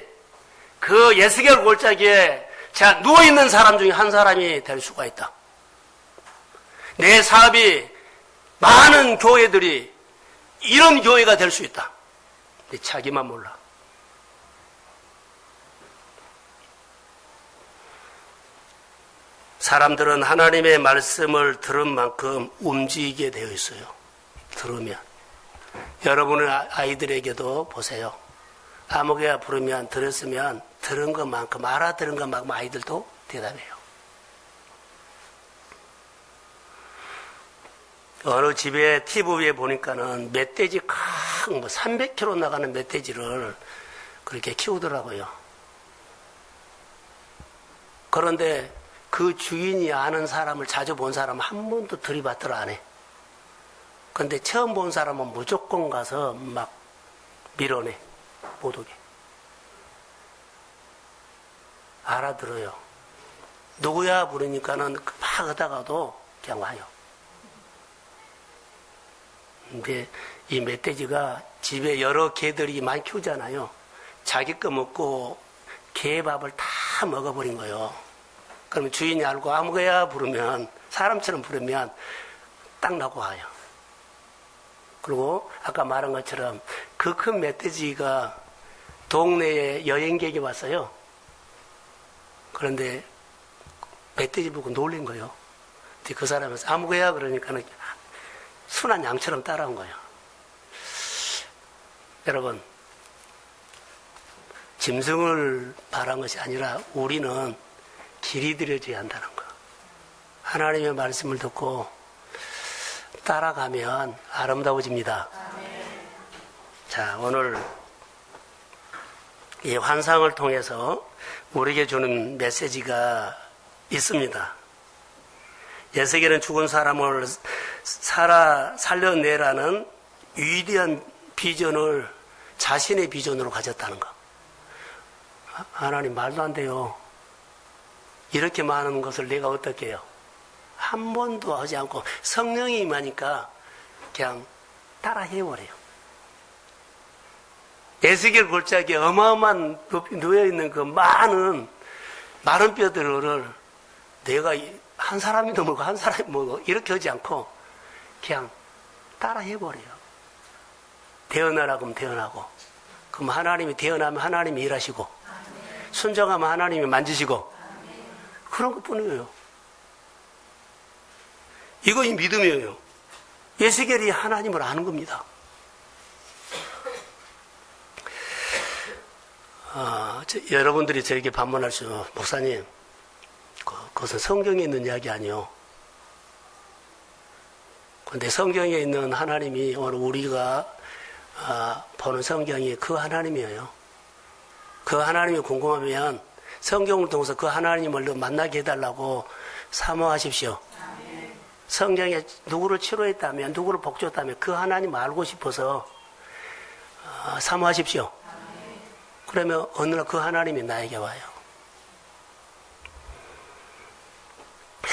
A: 그 에스겔 골짜기에 자, 누워있는 사람 중에 한 사람이 될 수가 있다. 내 사업이 많은 교회들이 이런 교회가 될 수 있다. 근데 자기만 몰라. 사람들은 하나님의 말씀을 들은 만큼 움직이게 되어 있어요. 들으면. 여러분의 아이들에게도 보세요. 아무개가 부르면 들었으면 들은 것만큼 알아들은 것만큼 아이들도 대답해요. 어느 집에 TV에 보니까는 멧돼지 큰 뭐 300kg 나가는 멧돼지를 그렇게 키우더라고요. 그런데 그 주인이 아는 사람을 자주 본 사람은 한 번도 들이받더라 안 해. 그런데 처음 본 사람은 무조건 가서 막 밀어내. 못 오게. 알아들어요. 누구야 부르니까는 막 하다가도 그냥 와요. 근데 이 멧돼지가 집에 여러 개들이 많이 키우잖아요. 자기 거 먹고 개 밥을 다 먹어버린 거예요. 그러면 주인이 알고 아무거야 부르면 사람처럼 부르면 딱 나고 와요. 그리고 아까 말한 것처럼 그 큰 멧돼지가 동네에 여행객이 왔어요. 그런데 멧돼지 보고 놀린 거예요. 근데 그 사람은 아무거야 그러니까는 순한 양처럼 따라온 거예요. 여러분, 짐승을 바란 것이 아니라 우리는 길이 들여져야 한다는 거. 하나님의 말씀을 듣고 따라가면 아름다워집니다. 자, 오늘 이 환상을 통해서 우리에게 주는 메시지가 있습니다. 에스겔은 죽은 사람을 살려내라는 위대한 비전을 자신의 비전으로 가졌다는 거. 하나님 말도 안 돼요. 이렇게 많은 것을 내가 어떻게 해요? 한 번도 하지 않고 성령이 임하니까 그냥 따라 해버려요. 에스겔 골짜기에 어마어마한 누워있는 그 많은 마른 뼈들을 내가 한 사람이 넘고 한 사람이 먹어 이렇게 하지 않고 그냥 따라 해버려요. 태어나라 그러면 태어나고, 그럼 하나님이 태어나면 하나님이 일하시고, 순종하면 하나님이 만지시고, 그런 것뿐이에요. 이것이 믿음이에요. 에스겔이 하나님을 아는 겁니다. 여러분들이 저에게 반문할 수, 목사님, 그것은 성경에 있는 이야기 아니요. 그런데 성경에 있는 하나님이 오늘 우리가 보는 성경이 그 하나님이에요. 그 하나님이 궁금하면 성경을 통해서 그 하나님을 만나게 해달라고 사모하십시오. 성경에 누구를 치료했다면, 누구를 복줬다면 그 하나님 알고 싶어서 사모하십시오. 그러면 어느 날 그 하나님이 나에게 와요.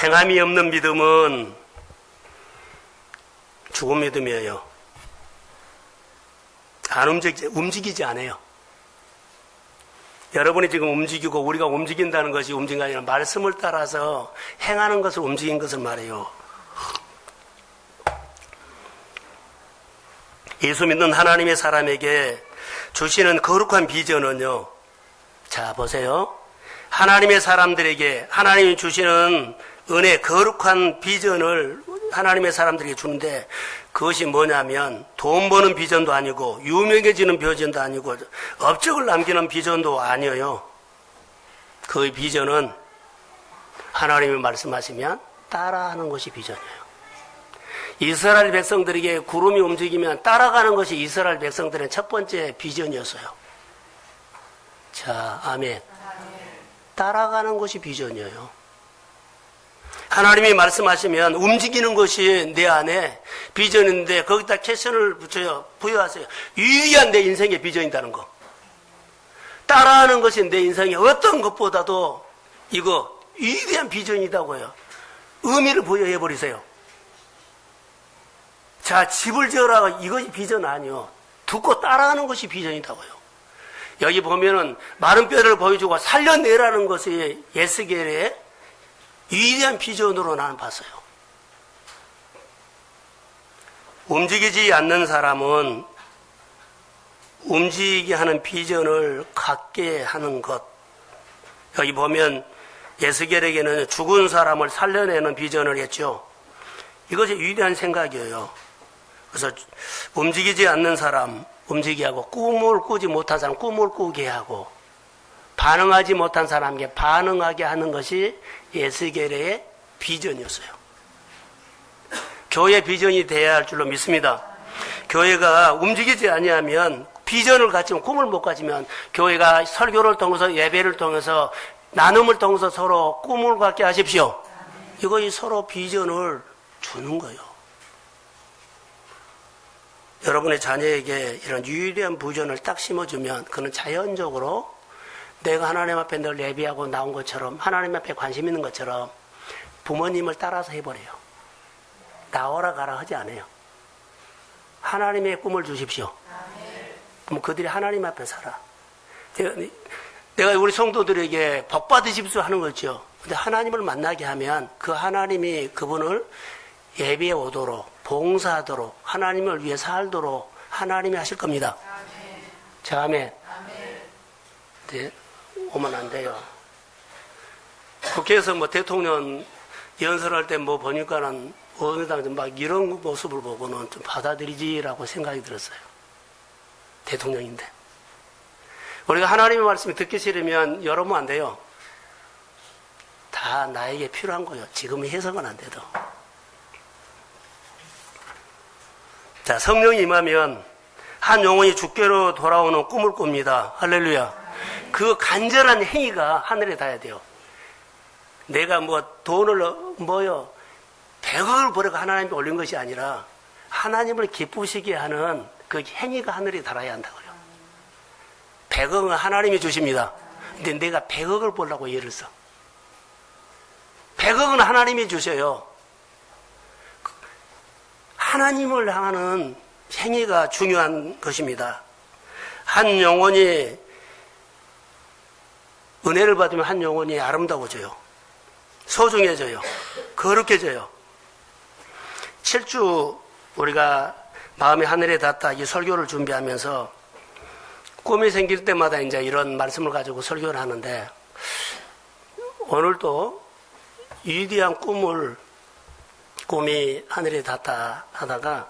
A: 행함이 없는 믿음은 죽은 믿음이에요. 안 움직이지 않아요. 여러분이 지금 움직이고 우리가 움직인다는 것이 움직인 게 아니라 말씀을 따라서 행하는 것을 움직인 것을 말해요. 예수 믿는 하나님의 사람에게 주시는 거룩한 비전은요. 자, 보세요. 하나님의 사람들에게 하나님이 주시는 은혜, 거룩한 비전을 하나님의 사람들에게 주는데 그것이 뭐냐면 돈 버는 비전도 아니고 유명해지는 비전도 아니고 업적을 남기는 비전도 아니에요. 그 비전은 하나님이 말씀하시면 따라하는 것이 비전이에요. 이스라엘 백성들에게 구름이 움직이면 따라가는 것이 이스라엘 백성들의 첫 번째 비전이었어요. 자, 아멘. 따라가는 것이 비전이에요. 하나님이 말씀하시면 움직이는 것이 내 안에 비전인데 거기다 캐션을 붙여요. 부여하세요. 유일한 내 인생의 비전이라는 거. 따라하는 것이 내 인생의 어떤 것보다도 이거 위대한 비전이라고요. 의미를 부여해버리세요. 자, 집을 지어라. 이것이 비전 아니요. 듣고 따라하는 것이 비전이라고요. 여기 보면은 마른 뼈를 보여주고 살려내라는 것이 에스겔의 위대한 비전으로 나는 봤어요. 움직이지 않는 사람은 움직이게 하는 비전을 갖게 하는 것. 여기 보면 에스겔에게는 죽은 사람을 살려내는 비전을 했죠. 이것이 위대한 생각이에요. 그래서 움직이지 않는 사람 움직이게 하고, 꿈을 꾸지 못한 사람 꿈을 꾸게 하고, 반응하지 못한 사람에게 반응하게 하는 것이 에스겔의 비전이었어요. 교회 비전이 되어야 할 줄로 믿습니다. 교회가 움직이지 아니하면, 비전을 가지면, 꿈을 못 가지면 교회가 설교를 통해서, 예배를 통해서, 나눔을 통해서 서로 꿈을 갖게 하십시오. 이것이 서로 비전을 주는 거예요. 여러분의 자녀에게 이런 유일한 비전을 딱 심어주면 그는 자연적으로 내가 하나님 앞에 늘 예배하고 나온 것처럼, 하나님 앞에 관심 있는 것처럼 부모님을 따라서 해버려요. 나오라 가라 하지 않아요. 하나님의 꿈을 주십시오. 그럼 그들이 하나님 앞에 살아. 내가 우리 성도들에게 복 받으십시오 하는 거죠. 근데 하나님을 만나게 하면 그 하나님이 그분을 예배에 오도록, 봉사하도록, 하나님을 위해 살도록 하나님이 하실 겁니다. 자, 아멘. 네, 오면 안 돼요. 국회에서 뭐 대통령 연설할 때 뭐 보니까는 어느 당 막 이런 모습을 보고는 좀 받아들이지라고 생각이 들었어요. 대통령인데. 우리가 하나님의 말씀을 듣기 싫으면 열으면 안 돼요. 다 나에게 필요한 거예요. 지금 해석은 안 돼도. 자, 성령이 임하면 한 영혼이 주께로 돌아오는 꿈을 꿉니다. 할렐루야. 그 간절한 행위가 하늘에 닿아야 돼요. 내가 뭐 돈을 뭐요 100억을 벌어가 하나님께 올린 것이 아니라 하나님을 기쁘시게 하는 그 행위가 하늘에 닿아야 한다고요. 100억은 하나님이 주십니다. 근데 내가 100억을 벌라고 예를 써. 100억은 하나님이 주셔요. 하나님을 향하는 행위가 중요한 것입니다. 한 영혼이 은혜를 받으면 한 영혼이 아름다워져요. 소중해져요. 거룩해져요. 7주 우리가 마음의 하늘에 닿다 이 설교를 준비하면서 꿈이 생길 때마다 이제 이런 말씀을 가지고 설교를 하는데, 오늘도 위대한 꿈이 하늘에 닿다 하다가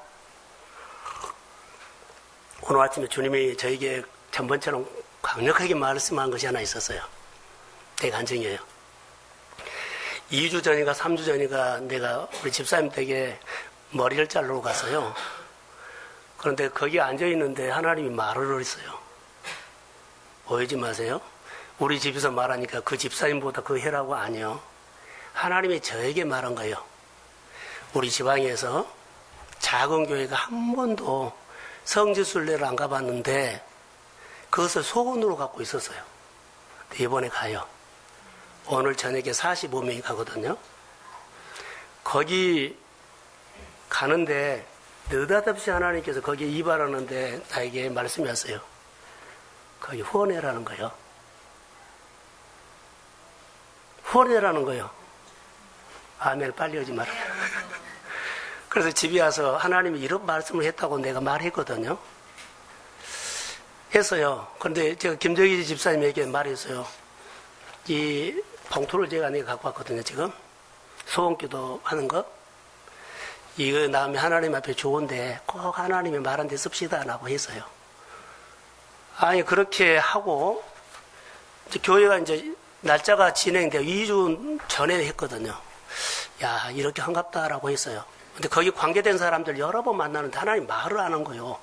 A: 오늘 아침에 주님이 저에게 전번처럼 강력하게 말씀한 것이 하나 있었어요. 되게 간증이에요. 2주 전인가 3주 전인가 내가 우리 집사님 댁에 머리를 자르러 갔어요. 그런데 거기 앉아있는데 하나님이 말을 했어요. 오해지 마세요. 우리 집에서 말하니까 그 집사님보다 그 해라고 아니요. 하나님이 저에게 말한 거예요. 우리 지방에서 작은 교회가 한 번도 성지순례를 안 가봤는데 그것을 소원으로 갖고 있었어요. 이번에 가요. 오늘 저녁에 45명이 가거든요. 거기 가는데 느닷없이 하나님께서 거기에 이발하는데 나에게 말씀이 왔어요. 거기 후원회라는 거예요. 후원회라는 거예요. 아멘, 빨리 오지 마라. 그래서 집에 와서 하나님이 이런 말씀을 했다고 내가 말했거든요. 했어요. 그런데 제가 김정희 집사님에게 말했어요. 이 봉투를 내가 갖고 왔거든요, 지금. 소원기도 하는 거. 이거 나오면 하나님 앞에 좋은데 꼭 하나님이 말한 데 씁시다 라고 했어요. 아니, 그렇게 하고, 이제 교회가 이제 날짜가 진행되어 2주 전에 했거든요. 야, 이렇게 한갑다라고 했어요. 근데 거기 관계된 사람들 여러 번 만나는데 하나님 말을 안 한 거예요.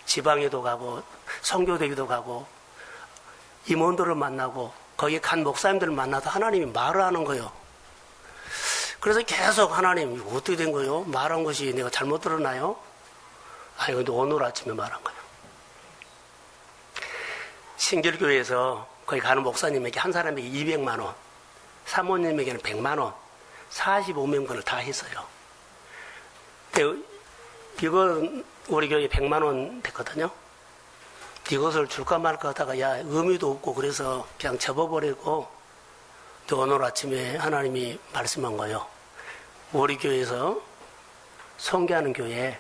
A: 지방에도 가고, 선교대기도 가고, 임원들을 만나고, 거기 간 목사님들을 만나도 하나님이 말을 하는 거예요. 그래서 계속 하나님, 이거 어떻게 된 거예요? 말한 것이 내가 잘못 들었나요? 아니, 근데 오늘 아침에 말한 거예요. 신길교회에서 거기 가는 목사님에게 한 사람에게 200만 원, 사모님에게는 100만 원, 45명분을 다 했어요. 근데 이건 우리 교회에 100만 원 됐거든요. 이것을 줄까 말까 하다가 야, 의미도 없고 그래서 그냥 접어버리고, 오늘 아침에 하나님이 말씀한 거예요. 우리 교회에서 선교하는 교회에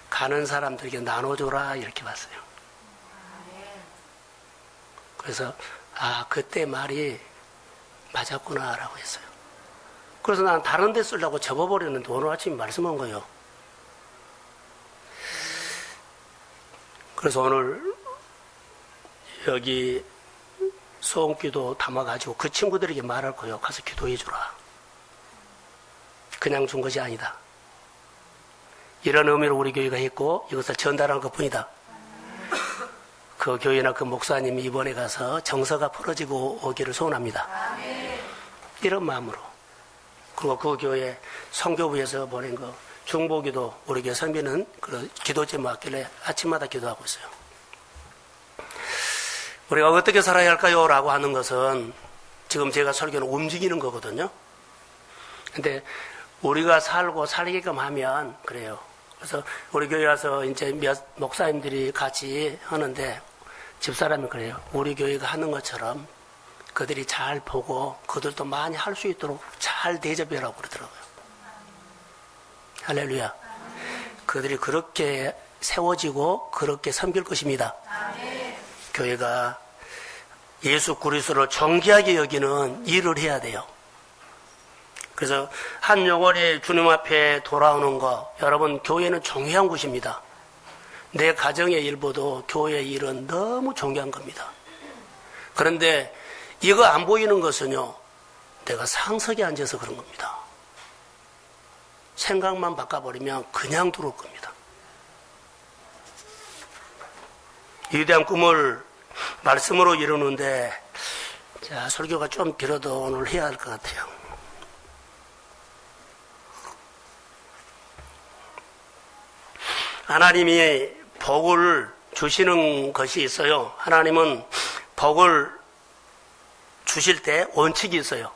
A: 가는 사람들에게 나눠줘라 이렇게 봤어요. 그래서 그때 말이 맞았구나 라고 했어요. 그래서 난 다른 데 쓰려고 접어버렸는데 오늘 아침에 말씀한 거예요. 그래서 오늘 여기 소원기도 담아가지고 그 친구들에게 말할 거예요. 가서 기도해 주라. 그냥 준 것이 아니다. 이런 의미로 우리 교회가 했고 이것을 전달한 것뿐이다. 그 교회나 그 목사님이 이번에 가서 정서가 풀어지고 오기를 소원합니다. 이런 마음으로. 그리고 그 교회 선교부에서 보낸 거 중보기도 우리 교회 선비는 그 기도 제목 왔길래 아침마다 기도하고 있어요. 우리가 어떻게 살아야 할까요? 라고 하는 것은 지금 제가 설교는 움직이는 거거든요. 근데 우리가 살고 살게끔 하면 그래요. 그래서 우리 교회 와서 이제 몇 목사님들이 같이 하는데 집사람이 그래요. 우리 교회가 하는 것처럼 그들이 잘 보고 그들도 많이 할 수 있도록 잘 대접해라고 그러더라고요. 할렐루야. 그들이 그렇게 세워지고 그렇게 섬길 것입니다. 교회가 예수 그리스도를 존귀하게 여기는 일을 해야 돼요. 그래서 한 영혼이 주님 앞에 돌아오는 거, 여러분 교회는 중요한 곳입니다. 내 가정의 일보도 교회의 일은 너무 중요한 겁니다. 그런데 이거 안 보이는 것은요, 내가 상석에 앉아서 그런 겁니다. 생각만 바꿔버리면 그냥 들어올 겁니다. 위대한 꿈을 말씀으로 이루는데, 자, 설교가 좀 길어도 오늘 해야 할 것 같아요. 하나님이 복을 주시는 것이 있어요. 하나님은 복을 주실 때 원칙이 있어요.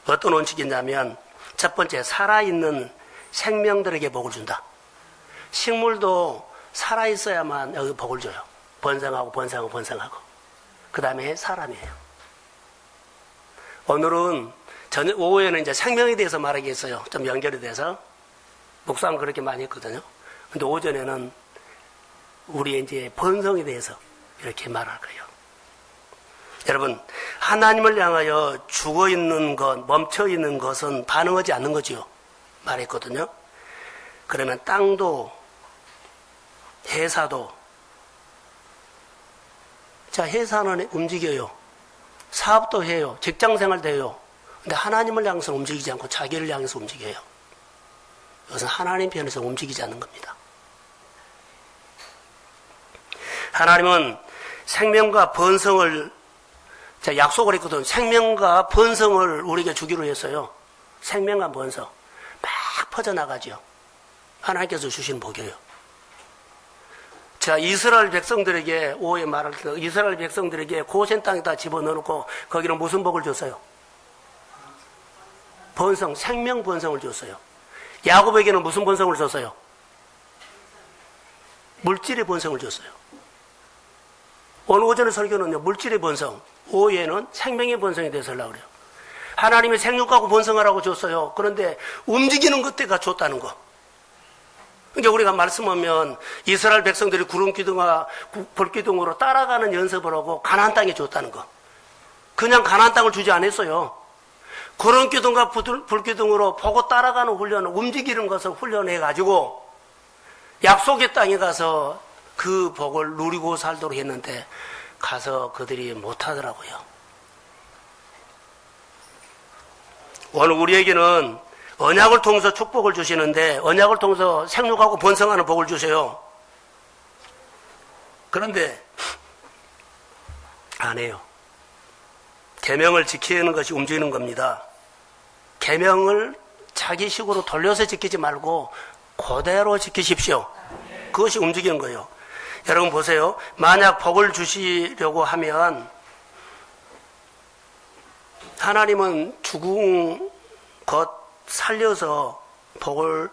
A: 어떤 원칙이 있냐면 첫 번째, 살아있는 생명들에게 복을 준다. 식물도 살아있어야만 여기 복을 줘요. 번성하고 번성하고 번성하고. 그 다음에 사람이에요. 오늘은 오후에는 이제 생명에 대해서 말하겠어요. 좀 연결이 돼서. 목사는 그렇게 많이 했거든요. 근데 오전에는 우리의 이제 번성에 대해서 이렇게 말할 거예요. 여러분, 하나님을 향하여 죽어 있는 것, 멈춰 있는 것은 반응하지 않는 거지요. 말했거든요. 그러면 땅도, 회사도, 자, 회사는 움직여요. 사업도 해요. 직장 생활도 해요. 근데 하나님을 향해서 움직이지 않고 자기를 향해서 움직여요. 이것은 하나님 편에서 움직이지 않는 겁니다. 하나님은 생명과 번성을 약속을 했거든. 생명과 번성을 우리에게 주기로 했어요. 생명과 번성. 막 퍼져나가죠. 하나님께서 주신 복이에요. 자, 이스라엘 백성들에게, 오후에 말할 때, 이스라엘 백성들에게 고센 땅에다 집어넣어놓고 거기는 무슨 복을 줬어요? 번성, 생명 번성을 줬어요. 야곱에게는 무슨 번성을 줬어요? 물질의 번성을 줬어요. 오늘 오전의 설교는요, 물질의 번성, 오후에는 생명의 번성에 대해서 하려고 그래요. 하나님이 생육하고 번성하라고 줬어요. 그런데 움직이는 것들가 줬다는 거. 그러니까 우리가 말씀하면 이스라엘 백성들이 구름기둥과 불기둥으로 따라가는 연습을 하고 가나안 땅에 줬다는 거. 그냥 가나안 땅을 주지 않았어요. 구름기둥과 불기둥으로 보고 따라가는 훈련을, 움직이는 것을 훈련해가지고 약속의 땅에 가서 그 복을 누리고 살도록 했는데 가서 그들이 못하더라고요. 오늘 우리에게는 언약을 통해서 축복을 주시는데 언약을 통해서 생육하고 번성하는 복을 주세요. 그런데 안 해요. 계명을 지키는 것이 움직이는 겁니다. 계명을 자기식으로 돌려서 지키지 말고 그대로 지키십시오. 그것이 움직이는 거예요. 여러분 보세요. 만약 복을 주시려고 하면 하나님은 죽은 것 살려서 복을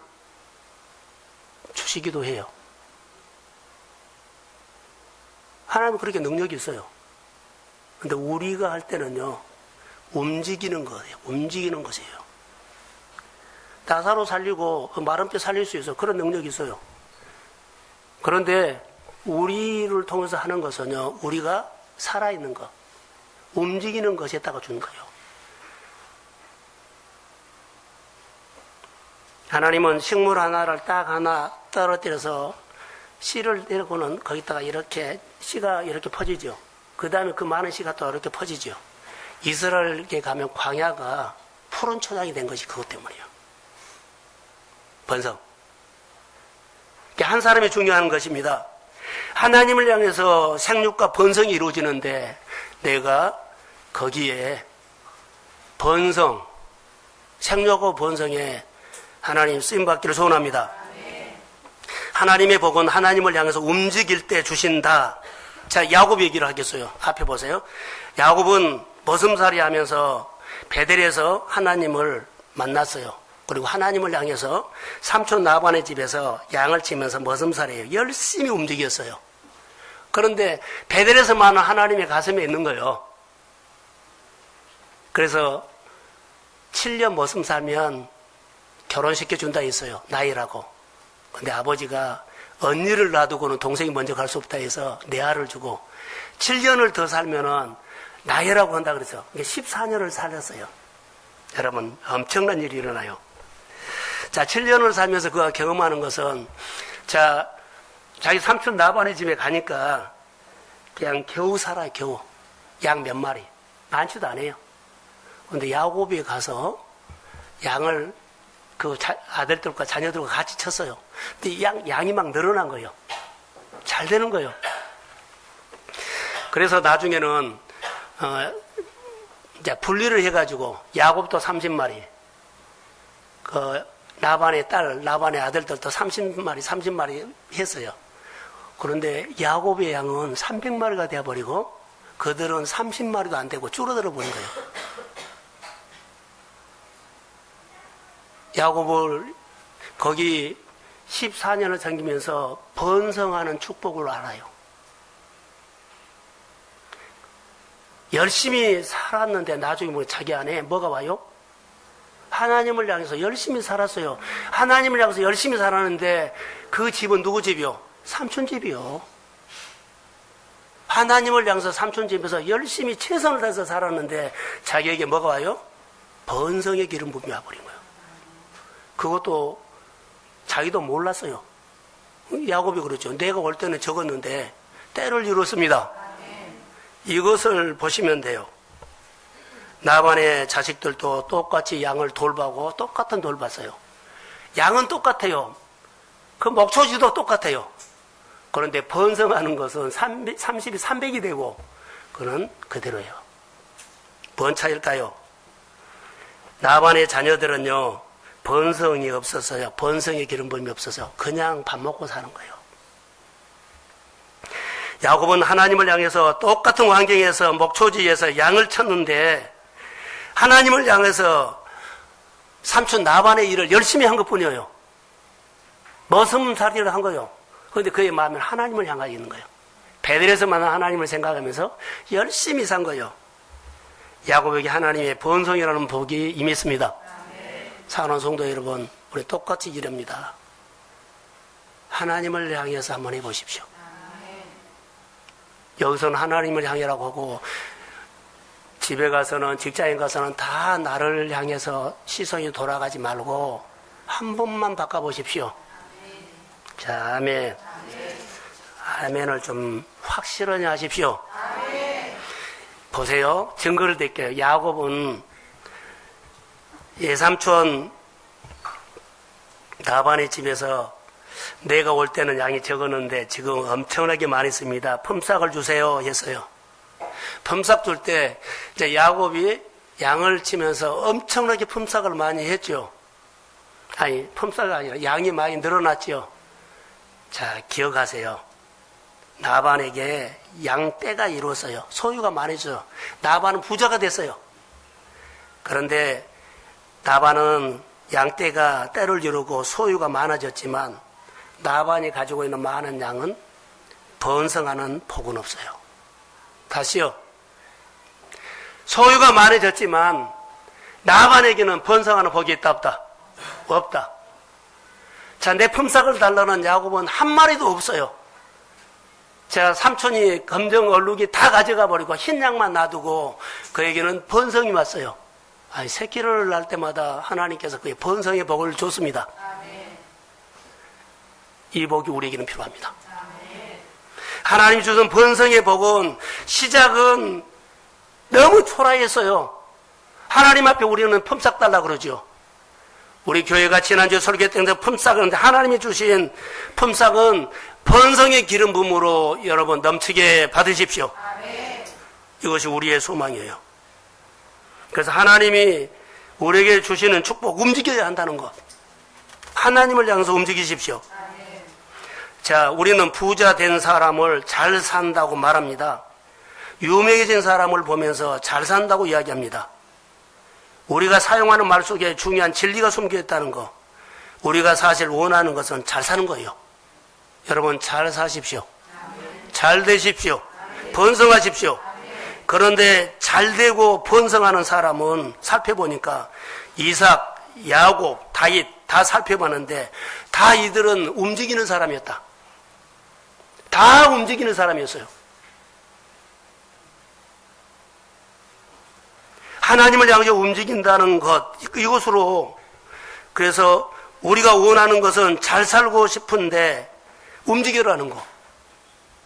A: 주시기도 해요. 하나님은 그렇게 능력이 있어요. 근데 우리가 할 때는요, 움직이는 거예요. 움직이는 것이에요. 나사로 살리고 마른 뼈 살릴 수 있어요. 그런 능력이 있어요. 그런데 우리를 통해서 하는 것은요, 우리가 살아있는 것, 움직이는 것에다가 주는 거예요. 하나님은 식물 하나를 딱 하나 떨어뜨려서 씨를 내고는 거기다가 이렇게 씨가 이렇게 퍼지죠. 그 다음에 그 많은 씨가 또 이렇게 퍼지죠. 이스라엘에 가면 광야가 푸른 초장이 된 것이 그것 때문이에요. 번성. 한 사람이 중요한 것입니다. 하나님을 향해서 생육과 번성이 이루어지는데 내가 거기에 번성, 생육과 번성에 하나님 쓰임받기를 소원합니다. 하나님의 복은 하나님을 향해서 움직일 때 주신다. 자, 야곱 얘기를 하겠어요. 앞에 보세요. 야곱은 머슴살이 하면서 베델에서 하나님을 만났어요. 그리고 하나님을 향해서 삼촌 라반의 집에서 양을 치면서 머슴살이에요. 열심히 움직였어요. 그런데 베델에서만은 하나님의 가슴에 있는 거예요. 그래서 7년 머슴 살면 결혼시켜준다 했어요. 나이라고. 근데 아버지가 언니를 놔두고는 동생이 먼저 갈 수 없다 해서 내 아를 주고 7년을 더 살면은 나이라고 한다 그래서 14년을 살았어요. 여러분, 엄청난 일이 일어나요. 자, 7년을 살면서 그가 경험하는 것은, 자, 자기 삼촌 라반의 집에 가니까 그냥 겨우 살아요, 겨우. 양 몇 마리. 많지도 않아요. 근데 야곱이 가서 양을 그 아들들과 자녀들과 같이 쳤어요. 근데 양이 막 늘어난 거예요. 잘 되는 거예요. 그래서 나중에는, 이제 분리를 해가지고 야곱도 30마리, 라반의 딸, 라반의 아들들도 30마리 했어요. 그런데 야곱의 양은 300마리가 되어버리고 그들은 30마리도 안 되고 줄어들어 버린 거예요. 야곱을 거기 14년을 섬기면서 번성하는 축복을 알아요. 열심히 살았는데 나중에 뭐 자기 안에 뭐가 와요? 하나님을 향해서 열심히 살았어요. 하나님을 향해서 열심히 살았는데 그 집은 누구 집이요? 삼촌 집이요. 하나님을 향해서 삼촌 집에서 열심히 최선을 다해서 살았는데 자기에게 뭐가 와요? 번성의 기름 부음이 와버린 거예요. 그것도 자기도 몰랐어요. 야곱이 그러죠. 내가 올 때는 적었는데 때를 이뤘습니다. 이것을 보시면 돼요. 나반의 자식들도 똑같이 양을 돌보고 똑같은 돌봤어요. 양은 똑같아요. 그 목초지도 똑같아요. 그런데 번성하는 것은 30이 300이 되고 그는 그대로예요. 뭔 차일까요? 나반의 자녀들은요, 번성이 없어서요. 번성의 기름 부음이 없어서 그냥 밥 먹고 사는 거예요. 야곱은 하나님을 향해서 똑같은 환경에서 목초지에서 양을 쳤는데 하나님을 향해서 삼촌 나반의 일을 열심히 한 것뿐이에요. 머슴살이를 한 거예요. 그런데 그의 마음은 하나님을 향하여 있는 거예요. 베델에서 만난 하나님을 생각하면서 열심히 산 거예요. 야곱에게 하나님의 번성이라는 복이 임했습니다. 사랑하는 성도 여러분, 우리 똑같이 이럽니다. 하나님을 향해서 한번 해보십시오. 여기서는 하나님을 향해라고 하고 집에 가서는 직장에 가서는 다 나를 향해서 시선이 돌아가지 말고 한 번만 바꿔보십시오. 자, 아멘. 아멘을 좀 확실하게 하십시오. 보세요. 증거를 드릴게요. 야곱은 예삼촌 나반의 집에서 내가 올 때는 양이 적었는데 지금 엄청나게 많이 씁니다. 품삯을 주세요 했어요. 품삯 줄 때 이제 야곱이 양을 치면서 엄청나게 품삯을 많이 했죠. 아니, 품삯이 아니라 양이 많이 늘어났죠. 자, 기억하세요. 나반에게 양떼가 이루어서요. 소유가 많아져요. 나반은 부자가 됐어요. 그런데 나반은 양떼가 때를 이루고 소유가 많아졌지만 나반이 가지고 있는 많은 양은 번성하는 복은 없어요. 다시요. 소유가 많아졌지만 나반에게는 번성하는 복이 있다 없다? 없다. 자, 내 품삯을 달라는 야곱은 한 마리도 없어요. 자, 삼촌이 검정 얼룩이 다 가져가 버리고 흰 양만 놔두고 그에게는 번성이 왔어요. 아니, 새끼를 낳을 때마다 하나님께서 그의 번성의 복을 줬습니다. 이 복이 우리에게는 필요합니다. 하나님이 주신 번성의 복은 시작은 너무 초라했어요. 하나님 앞에 우리는 품삯 달라 그러죠. 우리 교회가 지난주 설교 때문에 품삯은 하나님이 주신 품삯은 번성의 기름 부음으로 여러분 넘치게 받으십시오. 이것이 우리의 소망이에요. 그래서 하나님이 우리에게 주시는 축복 움직여야 한다는 것. 하나님을 향해서 움직이십시오. 자, 우리는 부자 된 사람을 잘 산다고 말합니다. 유명해진 사람을 보면서 잘 산다고 이야기합니다. 우리가 사용하는 말 속에 중요한 진리가 숨겨 있다는 거. 우리가 사실 원하는 것은 잘 사는 거예요. 여러분, 잘 사십시오. 잘 되십시오. 번성하십시오. 그런데 잘 되고 번성하는 사람은 살펴보니까 이삭, 야곱, 다윗 다 살펴봤는데 다 이들은 움직이는 사람이었다. 다 움직이는 사람이었어요. 하나님을 향해 움직인다는 것, 이것으로 그래서 우리가 원하는 것은 잘 살고 싶은데 움직이라는 거.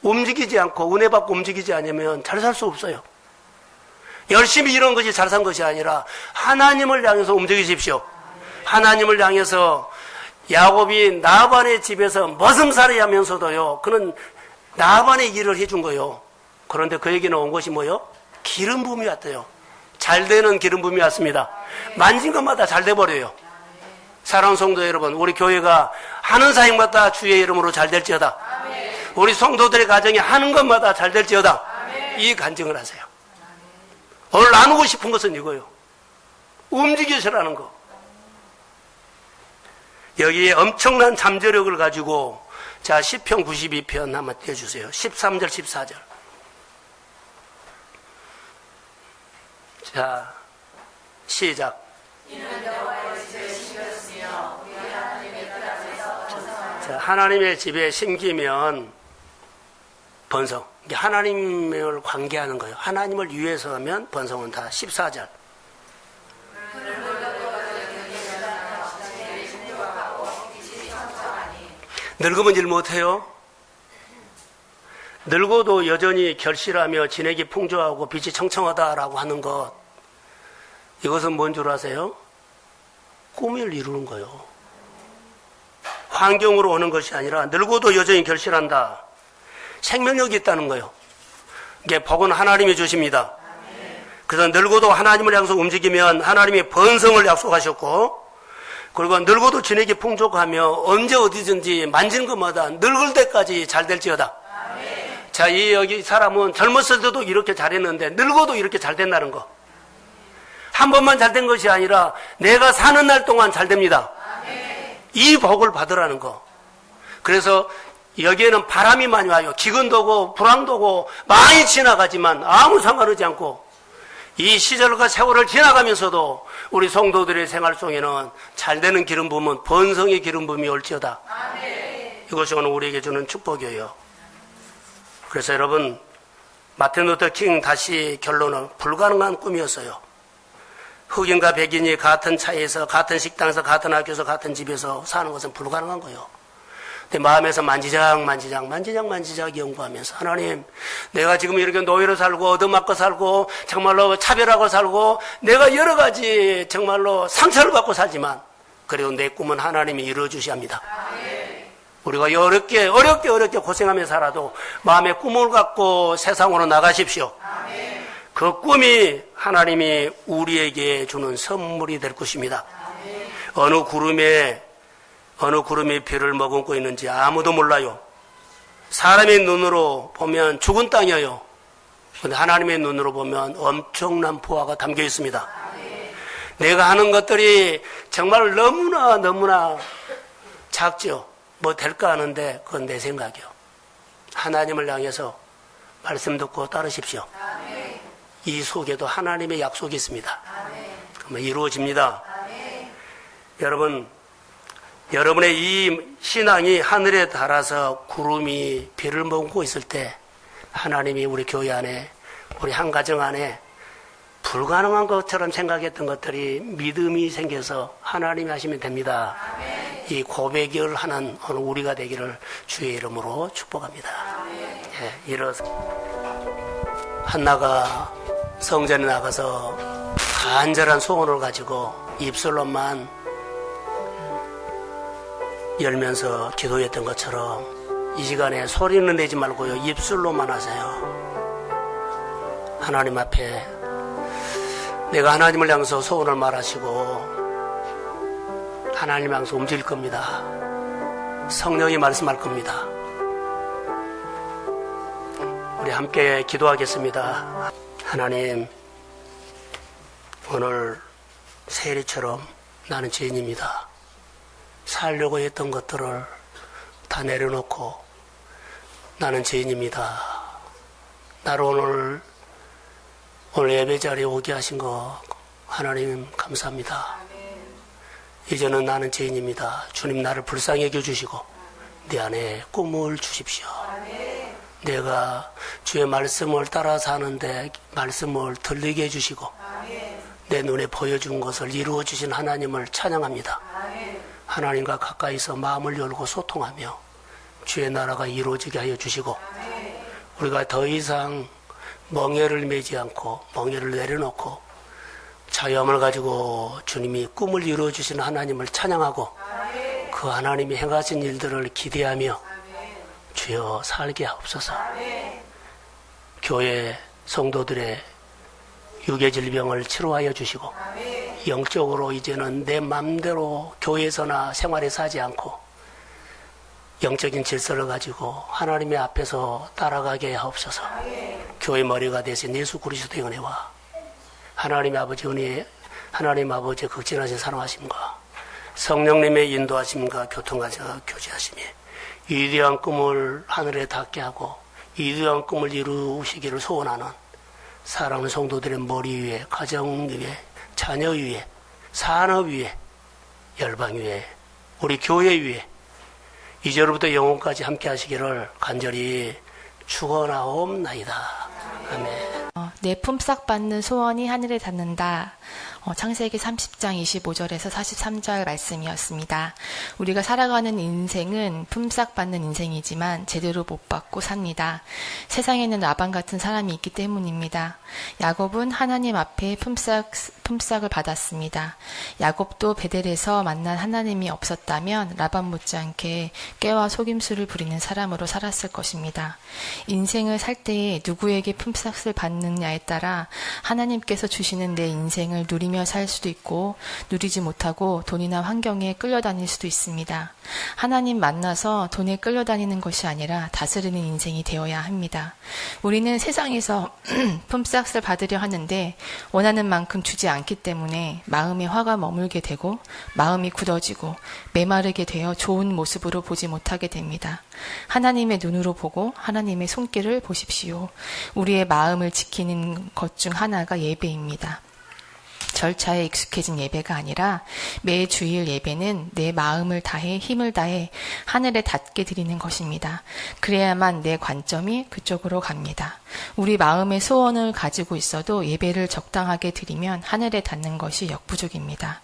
A: 움직이지 않고 은혜 받고 움직이지 않으면 잘 살 수 없어요. 열심히 이런 것이 잘 산 것이 아니라 하나님을 향해서 움직이십시오. 하나님을 향해서 야곱이 나반의 집에서 머슴살이 하면서도요, 그는 나반의 일을 해준 거예요. 그런데 그에게는 온 것이 뭐요? 기름 부음이 왔대요. 잘 되는 기름 부음이 왔습니다. 만진 것마다 잘 돼버려요. 사랑하는 성도 여러분, 우리 교회가 하는 사역마다 주의 이름으로 잘 될지어다. 우리 성도들의 가정이 하는 것마다 잘 될지어다. 이 간증을 하세요. 오늘 나누고 싶은 것은 이거요. 움직이시라는 거. 여기에 엄청난 잠재력을 가지고 자 시편 92편 한번 띄워주세요. 13절 14절. 자 시작. 자, 하나님의 집에 심기면 번성. 이게 하나님을 관계하는 거예요. 하나님을 위해서 하면 번성은 다 14절. 늙으면 일 못해요. 늙어도 여전히 결실하며 진액이 풍조하고 빛이 청청하다라고 하는 것, 이것은 뭔 줄 아세요? 꿈을 이루는 거예요. 환경으로 오는 것이 아니라 늙어도 여전히 결실한다. 생명력이 있다는 거예요. 이게 복은 하나님이 주십니다. 그래서 늙어도 하나님을 향해서 움직이면 하나님이 번성을 약속하셨고, 그리고 늙어도 진액이 풍족하며 언제 어디든지 만지는 것마다 늙을 때까지 잘 될지어다. 자, 이 여기 사람은 젊었을 때도 이렇게 잘했는데 늙어도 이렇게 잘 된다는 거. 한 번만 잘 된 것이 아니라 내가 사는 날 동안 잘 됩니다. 이 복을 받으라는 거. 그래서 여기에는 바람이 많이 와요. 기근도 오고 불황도 오고 많이 지나가지만 아무 상관하지 않고 이 시절과 세월을 지나가면서도 우리 성도들의 생활 속에는 잘되는 기름 부음은 번성의 기름 부음이 올지어다. 이것이 오늘 우리에게 주는 축복이에요. 그래서 여러분, 마틴 루터 킹 다시 결론은 불가능한 꿈이었어요. 흑인과 백인이 같은 차에서 같은 식당에서 같은 학교에서 같은 집에서 사는 것은 불가능한 거예요. 근데 마음에서 만지작 연구하면서 하나님, 내가 지금 이렇게 노예로 살고 얻어맞고 살고 정말로 차별하고 살고 내가 여러 가지 정말로 상처를 받고 살지만 그래도 내 꿈은 하나님이 이루어주셔야 합니다. 우리가 어렵게 고생하며 살아도 마음의 꿈을 갖고 세상으로 나가십시오. 그 꿈이 하나님이 우리에게 주는 선물이 될 것입니다. 어느 구름이 비를 머금고 있는지 아무도 몰라요. 사람의 눈으로 보면 죽은 땅이에요. 그런데 하나님의 눈으로 보면 엄청난 보화가 담겨 있습니다. 내가 하는 것들이 정말 너무나 작죠. 뭐 될까 하는데 그건 내 생각이요. 하나님을 향해서 말씀 듣고 따르십시오. 이 속에도 하나님의 약속이 있습니다. 그러면 이루어집니다. 여러분, 여러분의 이 신앙이 하늘에 달아서 구름이 비를 머금고 있을 때 하나님이 우리 교회 안에, 우리 한 가정 안에 불가능한 것처럼 생각했던 것들이 믿음이 생겨서 하나님이 하시면 됩니다. 이 고백을 하는 오늘 우리가 되기를 주의 이름으로 축복합니다. 예, 일어서 한나가 성전에 나가서 간절한 소원을 가지고 입술로만 열면서 기도했던 것처럼 이 시간에 소리는 내지 말고요, 입술로만 하세요. 하나님 앞에 내가 하나님을 향해서 소원을 말하시고 하나님 향해서 움직일 겁니다. 성령이 말씀할 겁니다. 우리 함께 기도하겠습니다. 하나님, 오늘 세리처럼 나는 죄인입니다. 살려고 했던 것들을 다 내려놓고 나는 죄인입니다. 나를 오늘 예배 자리에 오게 하신 거 하나님 감사합니다. 이제는 나는 죄인입니다. 주님, 나를 불쌍히 여겨주시고 내 안에 꿈을 주십시오. 내가 주의 말씀을 따라 사는데 말씀을 들리게 해주시고 내 눈에 보여준 것을 이루어주신 하나님을 찬양합니다. 하나님과 가까이서 마음을 열고 소통하며 주의 나라가 이루어지게 하여 주시고 우리가 더 이상 멍에를 매지 않고 멍에를 내려놓고 자유함을 가지고 주님이 꿈을 이루어주시는 하나님을 찬양하고 그 하나님이 행하신 일들을 기대하며 주여 살게 하옵소서. 교회 성도들의 육의 질병을 치료하여 주시고 영적으로 이제는 내 맘대로 교회에서나 생활에서 하지 않고 영적인 질서를 가지고 하나님의 앞에서 따라가게 하옵소서. 교회 머리가 되신 예수 그리스도의 은혜와 하나님 아버지 은혜, 하나님 아버지의 극진하신 사랑하심과 성령님의 인도하심과 교제하심이 위대한 꿈을 하늘에 닿게 하고 위대한 꿈을 이루시기를 소원하는 사랑하는 성도들의 머리 위에, 가정 위에, 자녀 위에, 산업 위에, 열방 위에, 우리 교회 위에 이제로부터 영원까지 함께 하시기를 간절히 축원하옵나이다. 아멘.
B: 내 품삯 받는 소원이 하늘에 닿는다. 창세기 30장 25절에서 43절 말씀이었습니다. 우리가 살아가는 인생은 품삯 받는 인생이지만 제대로 못 받고 삽니다. 세상에는 라반 같은 사람이 있기 때문입니다. 야곱은 하나님 앞에 품삯을 받았습니다. 야곱도 베델에서 만난 하나님이 없었다면 라반 못지않게 깨와 속임수를 부리는 사람으로 살았을 것입니다. 인생을 살 때에 누구에게 품삯을 받느냐에 따라 하나님께서 주시는 내 인생을 누리며 살 수도 있고 누리지 못하고 돈이나 환경에 끌려다닐 수도 있습니다. 하나님 만나서 돈에 끌려다니는 것이 아니라 다스리는 인생이 되어야 합니다. 우리는 세상에서 품삯을 받으려 하는데 원하는 만큼 주지 않기 때문에 마음에 화가 머물게 되고 마음이 굳어지고 메마르게 되어 좋은 모습으로 보지 못하게 됩니다. 하나님의 눈으로 보고 하나님의 손길을 보십시오. 우리의 마음을 지키는 것 중 하나가 예배입니다. 절차에 익숙해진 예배가 아니라 매 주일 예배는 내 마음을 다해 힘을 다해 하늘에 닿게 드리는 것입니다. 그래야만 내 관점이 그쪽으로 갑니다. 우리 마음의 소원을 가지고 있어도 예배를 적당하게 드리면 하늘에 닿는 것이 역부족입니다.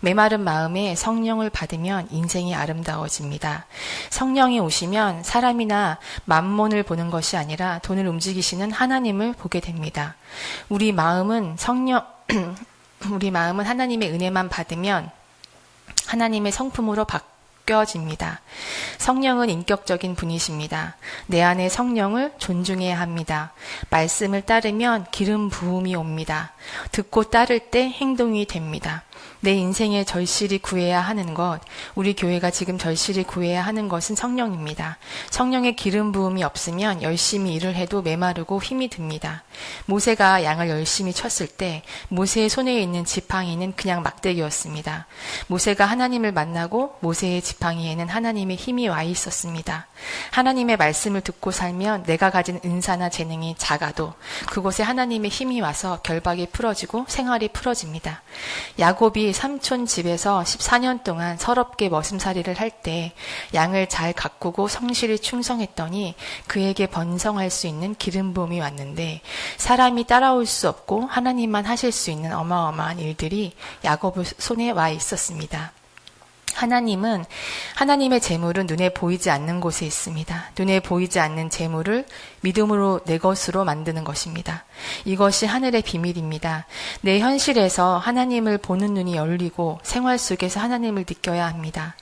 B: 메마른 마음에 성령을 받으면 인생이 아름다워집니다. 성령이 오시면 사람이나 만몬을 보는 것이 아니라 돈을 움직이시는 하나님을 보게 됩니다. 우리 마음은 하나님의 은혜만 받으면 하나님의 성품으로 바뀌어집니다. 성령은 인격적인 분이십니다. 내 안에 성령을 존중해야 합니다. 말씀을 따르면 기름 부음이 옵니다. 듣고 따를 때 행동이 됩니다. 내 인생에 절실히 구해야 하는 것, 우리 교회가 지금 절실히 구해야 하는 것은 성령입니다. 성령의 기름 부음이 없으면 열심히 일을 해도 메마르고 힘이 듭니다. 모세가 양을 열심히 쳤을 때 모세의 손에 있는 지팡이는 그냥 막대기였습니다. 모세가 하나님을 만나고 모세의 지팡이에는 하나님의 힘이 와 있었습니다. 하나님의 말씀을 듣고 살면 내가 가진 은사나 재능이 작아도 그곳에 하나님의 힘이 와서 결박이 풀어지고 생활이 풀어집니다. 야곱이 삼촌 집에서 14년 동안 서럽게 머슴살이를 할 때 양을 잘 가꾸고 성실히 충성했더니 그에게 번성할 수 있는 기름 부음이 왔는데 사람이 따라올 수 없고 하나님만 하실 수 있는 어마어마한 일들이 야곱의 손에 와 있었습니다. 하나님의 재물은 눈에 보이지 않는 곳에 있습니다. 눈에 보이지 않는 재물을 믿음으로 내 것으로 만드는 것입니다. 이것이 하늘의 비밀입니다. 내 현실에서 하나님을 보는 눈이 열리고 생활 속에서 하나님을 느껴야 합니다.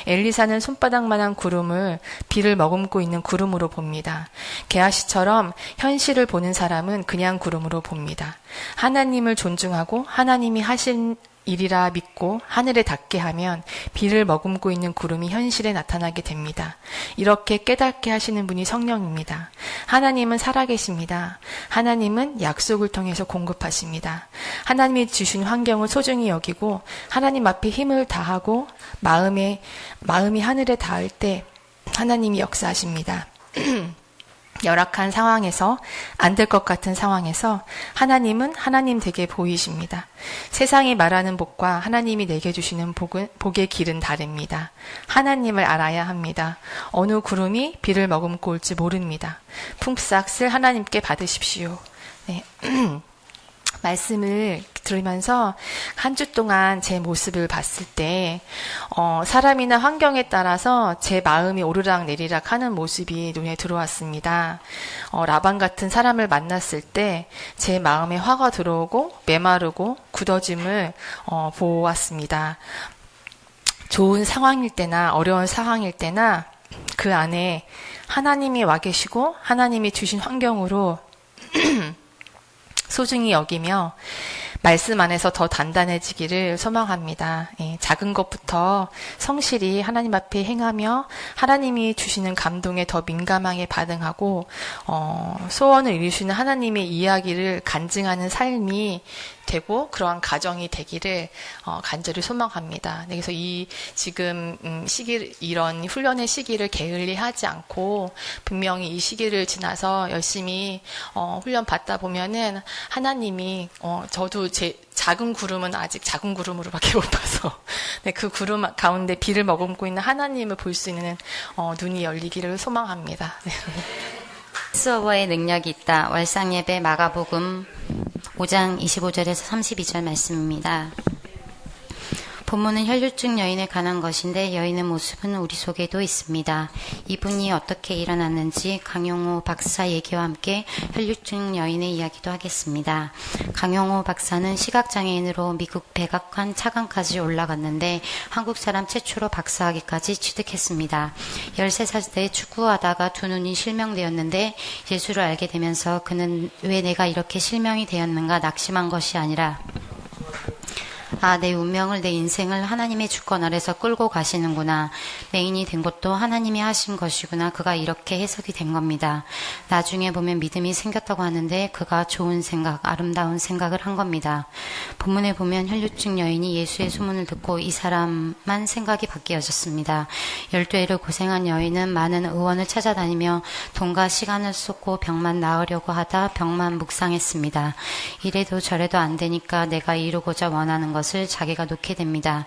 B: 엘리사는 손바닥만한 구름을 비를 머금고 있는 구름으로 봅니다. 게하시처럼 현실을 보는 사람은 그냥 구름으로 봅니다. 하나님을 존중하고 하나님이 하신 일이라 믿고 하늘에 닿게 하면 비를 머금고 있는 구름이 현실에 나타나게 됩니다. 이렇게 깨닫게 하시는 분이 성령입니다. 하나님은 살아계십니다. 하나님은 약속을 통해서 공급하십니다. 하나님이 주신 환경을 소중히 여기고 하나님 앞에 힘을 다하고 마음이 하늘에 닿을 때 하나님이 역사하십니다. 열악한 상황에서 안 될 것 같은 상황에서 하나님은 하나님 되게 보이십니다. 세상이 말하는 복과 하나님이 내게 주시는 복의 길은 다릅니다. 하나님을 알아야 합니다. 어느 구름이 비를 머금고 올지 모릅니다. 품삯을 하나님께 받으십시오. 네. 말씀을 들으면서 한 주 동안 제 모습을 봤을 때 사람이나 환경에 따라서 제 마음이 오르락 내리락 하는 모습이 눈에 들어왔습니다. 라반 같은 사람을 만났을 때 제 마음에 화가 들어오고 메마르고 굳어짐을 보았습니다. 좋은 상황일 때나 어려운 상황일 때나 그 안에 하나님이 와 계시고 하나님이 주신 환경으로 소중히 여기며 말씀 안에서 더 단단해지기를 소망합니다. 예, 작은 것부터 성실히 하나님 앞에 행하며 하나님이 주시는 감동에 더 민감하게 반응하고 소원을 이루시는 하나님의 이야기를 간증하는 삶이 되고 그러한 가정이 되기를 간절히 소망합니다. 그래서 이 지금 이런 훈련의 시기를 게을리하지 않고 분명히 이 시기를 지나서 열심히 훈련 받다 보면은 하나님이 저도 제 작은 구름은 아직 작은 구름으로밖에 못 봐서 네, 그 구름 가운데 비를 머금고 있는 하나님을 볼 수 있는 눈이 열리기를 소망합니다. 네.
C: 패스오버의 능력이 있다. 월상예배 마가복음 5장 25절에서 32절 말씀입니다. 본문은 혈류증 여인에 관한 것인데 여인의 모습은 우리 속에도 있습니다. 이분이 어떻게 일어났는지 강용호 박사 얘기와 함께 혈류증 여인의 이야기도 하겠습니다. 강용호 박사는 시각장애인으로 미국 백악관 차관까지 올라갔는데 한국 사람 최초로 박사학위까지 취득했습니다. 13살 때 축구하다가 두 눈이 실명되었는데 예수를 알게 되면서 그는 왜 내가 이렇게 실명이 되었는가 낙심한 것이 아니라 내 운명을, 내 인생을 하나님의 주권 아래서 끌고 가시는구나. 맹인이 된 것도 하나님이 하신 것이구나. 그가 이렇게 해석이 된 겁니다. 나중에 보면 믿음이 생겼다고 하는데 그가 좋은 생각, 아름다운 생각을 한 겁니다. 본문에 보면 혈류증 여인이 예수의 소문을 듣고 이 사람만 생각이 바뀌어졌습니다. 12해를 고생한 여인은 많은 의원을 찾아다니며 돈과 시간을 쏟고 병만 나으려고 하다 병만 묵상했습니다. 이래도 저래도 안 되니까 내가 이루고자 원하는 것을 자기가 놓게 됩니다.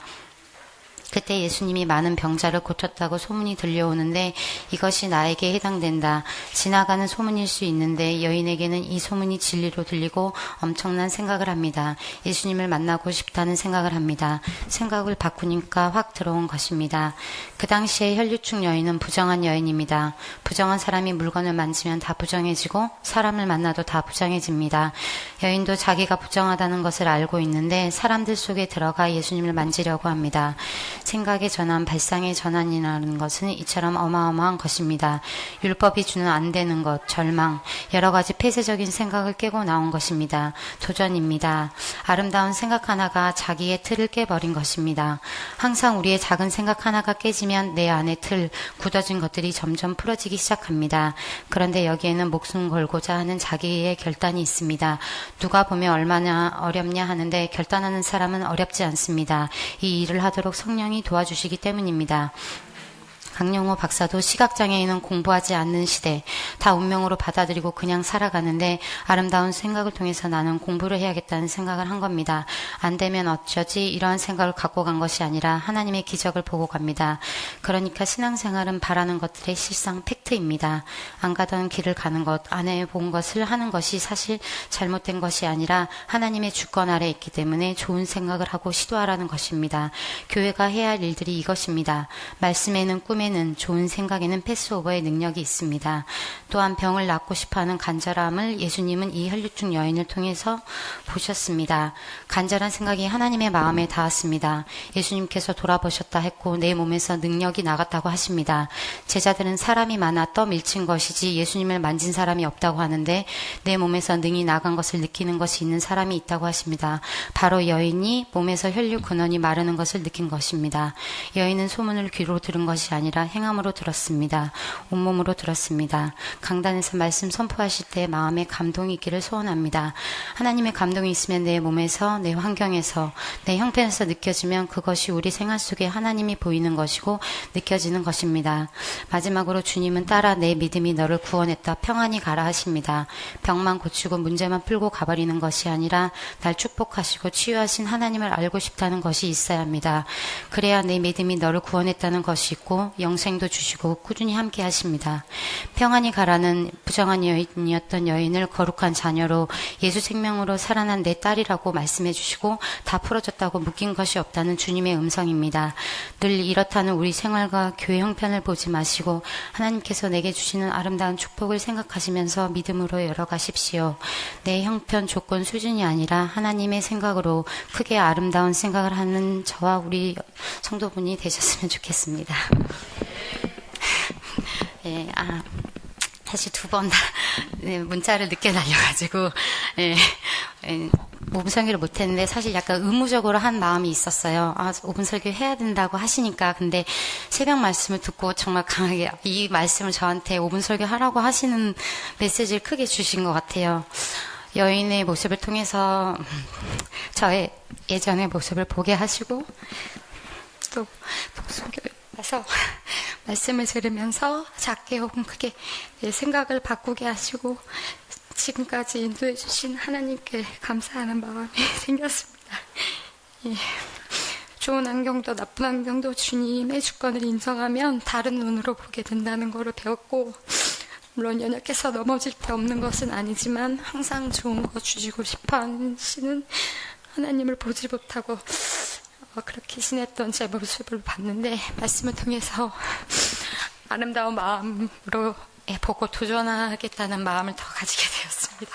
C: 그때 예수님이 많은 병자를 고쳤다고 소문이 들려오는데 이것이 나에게 해당된다. 지나가는 소문일 수 있는데 여인에게는 이 소문이 진리로 들리고 엄청난 생각을 합니다. 예수님을 만나고 싶다는 생각을 합니다. 생각을 바꾸니까 확 들어온 것입니다. 그 당시에 혈류증 여인은 부정한 여인입니다. 부정한 사람이 물건을 만지면 다 부정해지고 사람을 만나도 다 부정해집니다. 여인도 자기가 부정하다는 것을 알고 있는데 사람들 속에 들어가 예수님을 만지려고 합니다. 생각의 전환, 발상의 전환이라는 것은 이처럼 어마어마한 것입니다. 율법이 주는 안 되는 것, 절망, 여러 가지 폐쇄적인 생각을 깨고 나온 것입니다. 도전입니다. 아름다운 생각 하나가 자기의 틀을 깨버린 것입니다. 항상 우리의 작은 생각 하나가 깨지면 내 안의 틀, 굳어진 것들이 점점 풀어지기 시작합니다. 그런데 여기에는 목숨 걸고자 하는 자기의 결단이 있습니다. 누가 보면 얼마나 어렵냐 하는데 결단하는 사람은 어렵지 않습니다. 이 일을 하도록 성령이 도와주시기 때문입니다. 강용호 박사도 시각장애인은 공부하지 않는 시대, 다 운명으로 받아들이고 그냥 살아가는데 아름다운 생각을 통해서 나는 공부를 해야겠다는 생각을 한 겁니다. 안 되면 어쩌지 이러한 생각을 갖고 간 것이 아니라 하나님의 기적을 보고 갑니다. 그러니까 신앙생활은 바라는 것들의 실상 팩트입니다. 안 가던 길을 가는 것, 안 해본 것을 하는 것이 사실 잘못된 것이 아니라 하나님의 주권 아래 있기 때문에 좋은 생각을 하고 시도하라는 것입니다. 교회가 해야 할 일들이 이것입니다. 말씀에는 꿈에 좋은 생각에는 패스오버의 능력이 있습니다. 또한 병을 낫고 싶어하는 간절함을 예수님은 이 혈류증 여인을 통해서 보셨습니다. 간절한 생각이 하나님의 마음에 닿았습니다. 예수님께서 돌아보셨다 했고 내 몸에서 능력이 나갔다고 하십니다. 제자들은 사람이 많아 떠밀친 것이지 예수님을 만진 사람이 없다고 하는데 내 몸에서 능이 나간 것을 느끼는 것이 있는 사람이 있다고 하십니다. 바로 여인이 몸에서 혈류 근원이 마르는 것을 느낀 것입니다. 여인은 소문을 귀로 들은 것이 아니라 행함으로 들었습니다. 온몸으로 들었습니다. 강단에서 말씀 선포하실 때 마음에 감동이 있기를 소원합니다. 하나님의 감동이 있으면 내 몸에서, 내 환경에서, 내 형편에서 느껴지면 그것이 우리 생활 속에 하나님이 보이는 것이고 느껴지는 것입니다. 마지막으로 주님은 따라 내 믿음이 너를 구원했다. 평안히 가라 하십니다. 병만 고치고 문제만 풀고 가버리는 것이 아니라 날 축복하시고 치유하신 하나님을 알고 싶다는 것이 있어야 합니다. 그래야 내 믿음이 너를 구원했다는 것이 있고 영생도 주시고 꾸준히 함께 하십니다. 평안히 가라는 부정한 여인이었던 여인을 거룩한 자녀로 예수 생명으로 살아난 내 딸이라고 말씀해 주시고 다 풀어졌다고 묶인 것이 없다는 주님의 음성입니다. 늘 이렇다는 우리 생활과 교회 형편을 보지 마시고 하나님께서 내게 주시는 아름다운 축복을 생각하시면서 믿음으로 열어가십시오. 내 형편 조건 수준이 아니라 하나님의 생각으로 크게 아름다운 생각을 하는 저와 우리 성도분이 되셨으면 좋겠습니다. 예, 사실 두 번 다 문자를 늦게 날려가지고 5분 설교를 못했는데 사실 약간 의무적으로 한 마음이 있었어요. 5분 설교 해야 된다고 하시니까. 근데 새벽 말씀을 듣고 정말 강하게 이 말씀을 저한테 5분 설교 하라고 하시는 메시지를 크게 주신 것 같아요. 여인의 모습을 통해서 저의 예전의 모습을 보게 하시고 또 독수교에 와서 말씀을 들으면서 작게 혹은 크게 내 생각을 바꾸게 하시고 지금까지 인도해 주신 하나님께 감사하는 마음이 생겼습니다. 예. 좋은 환경도 나쁜 환경도 주님의 주권을 인정하면 다른 눈으로 보게 된다는 것을 배웠고, 물론 연약해서 넘어질 게 없는 것은 아니지만 항상 좋은 거 주시고 싶어 하시는 하나님을 보지 못하고 그렇게 지냈던 제 모습을 봤는데, 말씀을 통해서 아름다운 마음으로 보고 도전하겠다는 마음을 더 가지게 되었습니다.